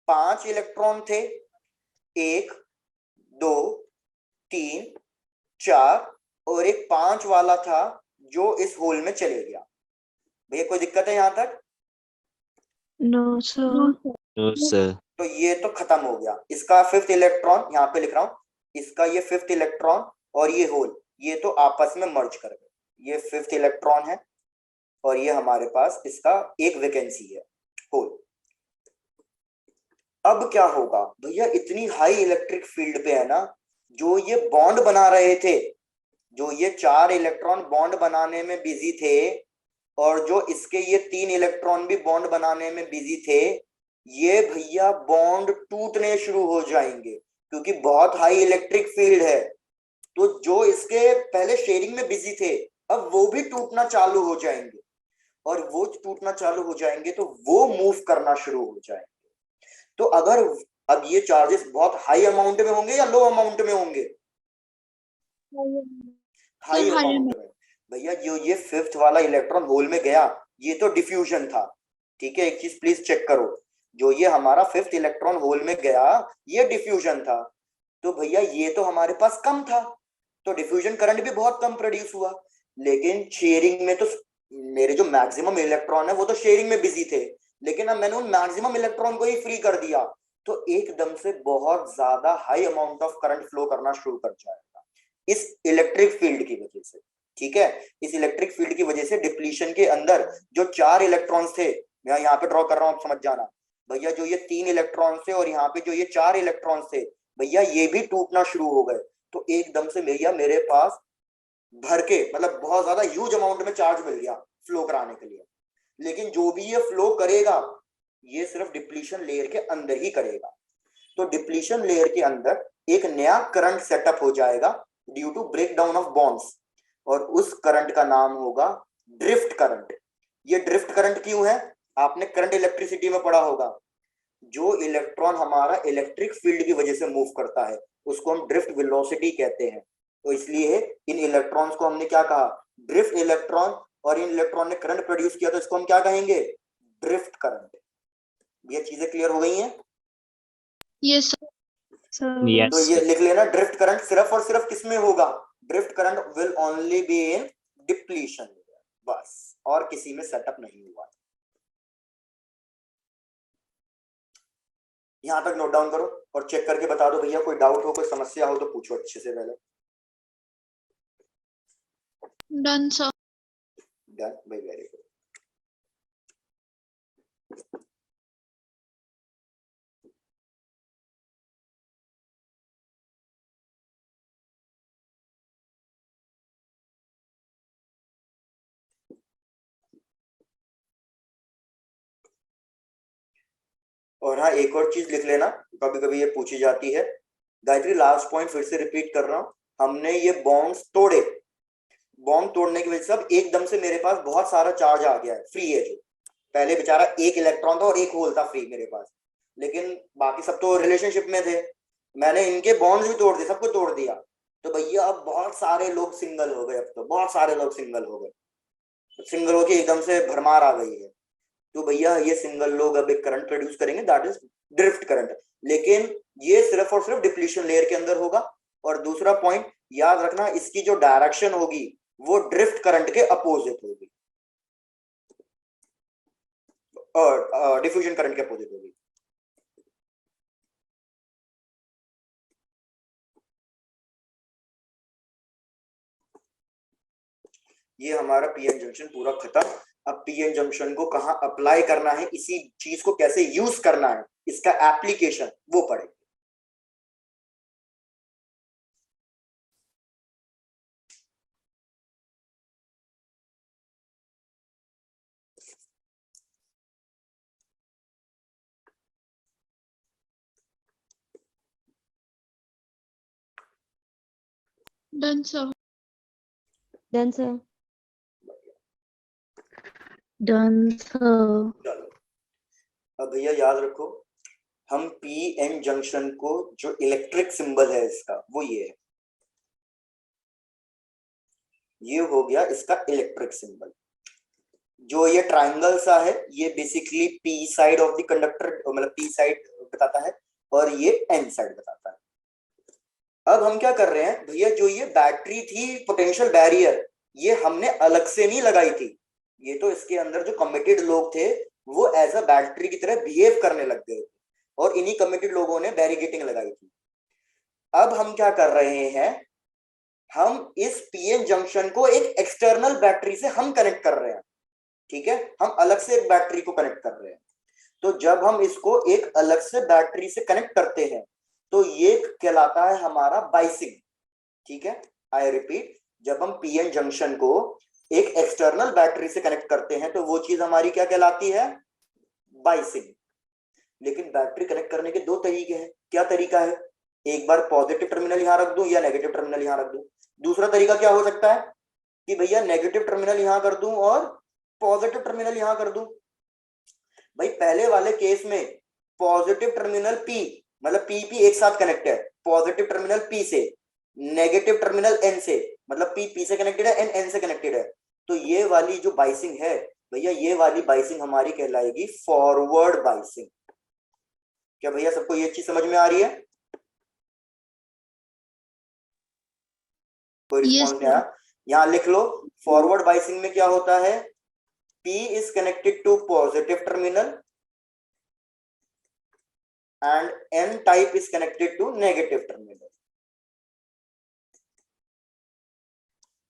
5 इलेक्ट्रॉन थे, 1 2 3 4 और एक 5 वाला था जो इस होल में चले गया। भैया कोई दिक्कत है यहाँ तक? No sir. तो ये तो खत्म हो गया। इसका 5th इलेक्ट्रॉन यहाँ पे लिख रहा हूं, इसका ये 5th इलेक्ट्रॉन और ये होल ये तो आपस में मर्ज कर गए। ये 5th इलेक्ट्रॉन है और ये हमारे पास इसका एक वैकेंसी है होल। अब क्या होगा भैया, इतनी हाई इलेक्ट्रिक फील्ड पे है ना, जो ये बॉन्ड बना रहे थे, जो ये 4 इलेक्ट्रॉन बॉन्ड बनाने में बिजी थे और जो इसके ये 3 इलेक्ट्रॉन भी बॉन्ड बनाने में बिजी थे, ये भैया बॉन्ड टूटने शुरू हो जाएंगे क्योंकि बहुत हाई इलेक्ट्रिक फील्ड है। तो जो इसके पहले शेयरिंग में बिजी थे अब वो भी टूटना चालू हो जाएंगे और वो टूटना चालू हो जाएंगे तो वो मूव करना शुरू हो जाएंगे। तो अगर अब ये चार्जेस बहुत हाई अमाउंट में होंगे या लो अमाउंट में होंगे? हाई अमाउंट में। भैया जो ये 5th वाला इलेक्ट्रॉन होल में गया ये तो डिफ्यूजन था, ठीक है, एक चीज प्लीज चेक करो, जो ये हमारा 5th इलेक्ट्रॉन होल में गया ये डिफ्यूजन था। तो भैया ये तो हमारे पास कम था तो डिफ्यूजन करंट भी बहुत कम प्रोड्यूस हुआ, लेकिन शेयरिंग में तो मेरे जो मैक्सिमम इलेक्ट्रॉन है वो तो शेयरिंग में बिजी थे, लेकिन अब मैंने उन मैक्सिमम इलेक्ट्रॉन को ही फ्री कर दिया तो एकदम से बहुत ज्यादा high amount of current flow करना शुरू कर जाएगा इस इलेक्ट्रिक फील्ड की वजह से। ठीक है, इस इलेक्ट्रिक फील्ड की वजह से डिप्लीशन के अंदर जो 4 इलेक्ट्रॉन्स थे, मैं यहाँ पे ड्रॉ कर रहा हूँ समझ जाना भैया, जो ये 3 इलेक्ट्रॉन्स थे और यहाँ पे जो ये 4 इलेक्ट्रॉन्स थे भैया ये भी टूटना शुरू हो गए। तो एकदम से भैया मेरे पास भर के मतलब बहुत ज्यादा ह्यूज अमाउंट में चार्ज मिल गया फ्लो कराने के लिए। लेकिन जो भी ये फ्लो करेगा ये सिर्फ डिप्लीशन लेयर के अंदर ही करेगा। तो डिप्लीशन लेयर के अंदर एक नया करंट सेटअप हो जाएगा due to break of bonds और उस करंट का नाम होगा ड्रिफ्ट करंट। ये ड्रिफ्ट करंट क्यों है? आपने करंट इलेक्ट्रिसिटी में पढ़ा होगा, जो इलेक्ट्रॉन हमारा इलेक्ट्रिक फील्ड की वजह से मूव करता है उसको हम ड्रिफ्ट वेलोसिटी कहते हैं। तो इसलिए इन इलेक्ट्रॉन्स को हमने क्या कहा, ड्रिफ्ट इलेक्ट्रॉन, और इन इलेक्ट्रॉन ने करंट प्रोड्यूस किया तो इसको हम क्या कहेंगे, ड्रिफ्ट करंट। ये चीजें क्लियर हो गई हैं? ये सर सर तो ये लिख लेना, ड्रिफ्ट करंट सिर्फ और सिर्फ किसमें होगा, drift current will only be in depletion, बस, और किसी में सेटअप नहीं हुआ। यहां तक नोट डाउन करो और चेक करके बता दो भैया, कोई डाउट हो, कोई समस्या हो तो पूछो अच्छे से पहले। Done sir. डन भाई, वेरी गुड। और हाँ, एक और चीज लिख लेना, कभी कभी ये पूछी जाती है। गायत्री, लास्ट पॉइंट फिर से रिपीट कर रहा हूं, हमने ये बॉन्ड्स तोड़े, बॉन्ड तोड़ने की वजह से अब एकदम से मेरे पास बहुत सारा चार्ज आ गया है, फ्री है। जो पहले बेचारा एक इलेक्ट्रॉन था और एक होल था फ्री मेरे पास, लेकिन बाकी सब तो रिलेशनशिप में थे, मैंने इनके बॉन्ड्स भी तोड़ दिए, सबको तोड़ दिया, तो भैया अब बहुत सारे लोग सिंगल हो गए, अब तो बहुत सारे लोग सिंगल हो गए, सिंगल होके एकदम से भरमार आ गई है। तो भैया ये सिंगल लोग अब एक करंट प्रोड्यूस करेंगे, दैट इज ड्रिफ्ट करंट, लेकिन ये सिर्फ और सिर्फ डिप्लीशन लेयर के अंदर होगा। और दूसरा पॉइंट याद रखना, इसकी जो डायरेक्शन होगी वो ड्रिफ्ट करंट के अपोजिट होगी, और डिफ्यूजन करंट के अपोजिट होगी। ये हमारा पीएन जंक्शन पूरा खत्म। अब पीएन जंक्शन को कहां अप्लाई करना है, इसी चीज को कैसे यूज करना है, इसका एप्लीकेशन वो पढ़ेंगे। Done sir. Done sir. Done sir. चलो अब भैया याद रखो, हम पी एन जंक्शन को, जो इलेक्ट्रिक सिंबल है इसका वो ये है, ये हो गया इसका इलेक्ट्रिक सिंबल। जो ये ट्राइंगल सा है ये basically P side of the conductor, मतलब पी साइड बताता है, और ये एन साइड बताता है। अब हम क्या कर रहे हैं भैया, जो ये बैटरी थी पोटेंशियल बैरियर, ये हमने अलग से नहीं लगाई थी, ये तो इसके अंदर जो कमिटेड लोग थे वो एज अ बैटरी की तरह बिहेव करने लग गए, और इन्हीं कमिटेड लोगों ने बैरिगेटिंग लगाई थी। अब हम क्या कर रहे हैं, हम इस पीएन जंक्शन को एक एक्सटर्नल बैटरी से हम कनेक्ट कर रहे हैं, ठीक है, हम अलग से एक बैटरी को कनेक्ट कर रहे हैं। तो जब हम इसको एक अलग से बैटरी से कनेक्ट करते हैं तो ये कहलाता है हमारा बाइसिंग, ठीक है। आई रिपीट, जब हम पीएन जंक्शन को एक एक्सटर्नल बैटरी से कनेक्ट करते हैं तो वो चीज हमारी क्या कहलाती है, बाइसिंग। लेकिन बैटरी कनेक्ट करने के दो तरीके हैं, क्या तरीका है, एक बार पॉजिटिव टर्मिनल यहां रख दूं या नेगेटिव टर्मिनल यहां रख दूं। दूसरा तरीका क्या हो सकता है कि भैया नेगेटिव टर्मिनल यहां कर दूं और पॉजिटिव टर्मिनल यहां कर दूं। भाई पहले वाले केस में पॉजिटिव टर्मिनल पी, मतलब पी पी एक साथ कनेक्ट है, पॉजिटिव टर्मिनल पी से, नेगेटिव टर्मिनल एन से, मतलब पी पी से कनेक्टेड है, एन एन से कनेक्टेड है। तो ये वाली जो बाइसिंग है भैया, ये वाली बाइसिंग हमारी कहलाएगी फॉरवर्ड बाइसिंग। क्या भैया सबको ये चीज समझ में आ रही है? कोई रिस्पॉन्स नहीं आया? यहां लिख लो, फॉरवर्ड बाइसिंग में क्या होता है, P is connected to positive terminal and N type is connected to negative terminal.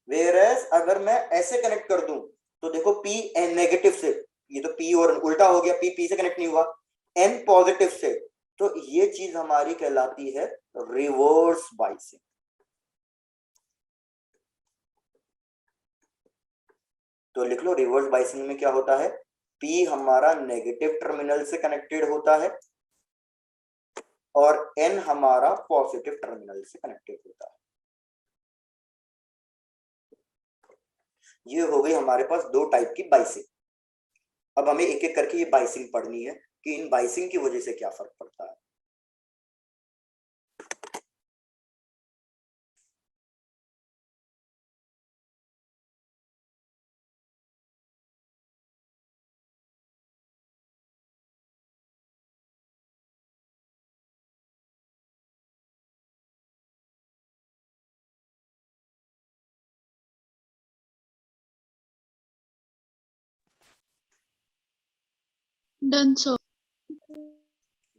Whereas अगर मैं ऐसे कनेक्ट कर दूं तो देखो P N नेगेटिव से, ये तो P और उल्टा हो गया, P P से कनेक्ट नहीं हुआ, N पॉजिटिव से, तो ये चीज हमारी कहलाती है रिवर्स बाइसिंग। तो लिख लो, रिवर्स बाइसिंग में क्या होता है, P हमारा नेगेटिव टर्मिनल से कनेक्टेड होता है और N हमारा पॉजिटिव टर्मिनल से कनेक्टेड होता है। ये हो गई हमारे पास दो टाइप की बाइसिंग। अब हमें एक एक करके ये बाइसिंग पढ़नी है कि इन बाइसिंग की वजह से क्या फर्क पड़ता है। Done sir.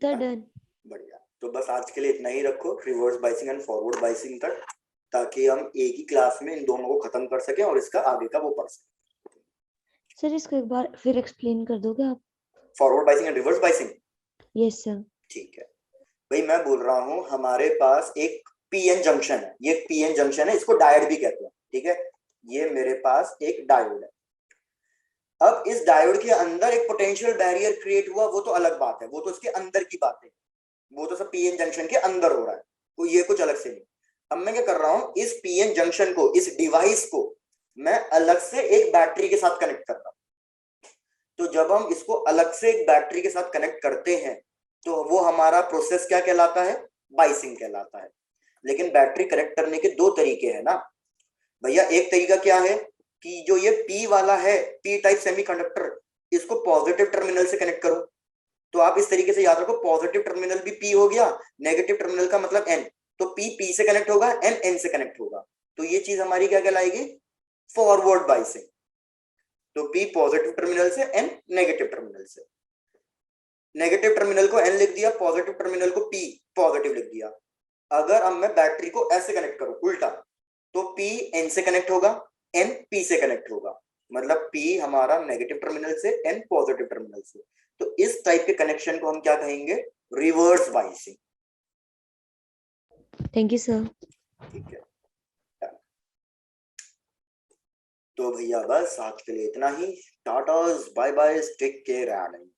डन। बढ़िया, तो बस आज के लिए इतना ही रखो, reverse biasing and forward biasing तक, ताकि हम एक ही क्लास में इन दोनों को खत्म कर सकें और इसका आगे का वो पढ़ सकें। सर इसको एक बार फिर एक्सप्लेन कर दोगे आप? Forward biasing and reverse biasing. Yes sir. ठीक है भाई, मैं बोल रहा हूँ हमारे पास एक पीएन जंक्शन है, ये पीएन जंक्शन है, इसको डायोड भी कहते हैं, ठीक है। ये मेरे पास एक डायोड है। अब इस डायोड के अंदर एक पोटेंशियल बैरियर क्रिएट हुआ, वो तो अलग बात है, वो तो इसके अंदर की बात है, वो तो सब पीएन जंक्शन के अंदर हो रहा है, तो ये कुछ अलग से नहीं। अब मैं क्या कर रहा हूं, इस पीएन जंक्शन को, इस डिवाइस को मैं अलग से एक बैटरी के साथ कनेक्ट कर रहा हूं। तो जब हम इसको अलग से एक बैटरी के साथ कनेक्ट करते हैं तो वो हमारा प्रोसेस क्या कहलाता है, बाइसिंग कहलाता है। लेकिन बैटरी कनेक्ट करने के दो तरीके हैं ना भैया। एक तरीका क्या है कि जो ये पी वाला है, पी टाइप सेमीकंडक्टर, इसको पॉजिटिव टर्मिनल से कनेक्ट करो। तो आप इस तरीके से याद रखो, पॉजिटिव टर्मिनल भी पी हो गया, नेगेटिव टर्मिनल का मतलब एन, तो पी पी से कनेक्ट होगा, एन एन से कनेक्ट होगा, तो ये चीज हमारी क्या कहलाएगी, फॉरवर्ड बाइसिंग। तो पी पॉजिटिव टर्मिनल से, एन नेगेटिव टर्मिनल से। नेगेटिव टर्मिनल को एन लिख दिया, पॉजिटिव टर्मिनल को पी पॉजिटिव लिख दिया। अगर अब मैं बैटरी को ऐसे कनेक्ट करूं उल्टा, तो पी एन से कनेक्ट होगा, एन पी से कनेक्ट होगा, मतलब पी हमारा नेगेटिव टर्मिनल से, एन पॉजिटिव टर्मिनल से। तो इस टाइप के कनेक्शन को हम क्या कहेंगे, reverse biasing. Thank you sir. ठीक है, तो भैया बस आज के लिए इतना ही। टाटा, bye bye, take care and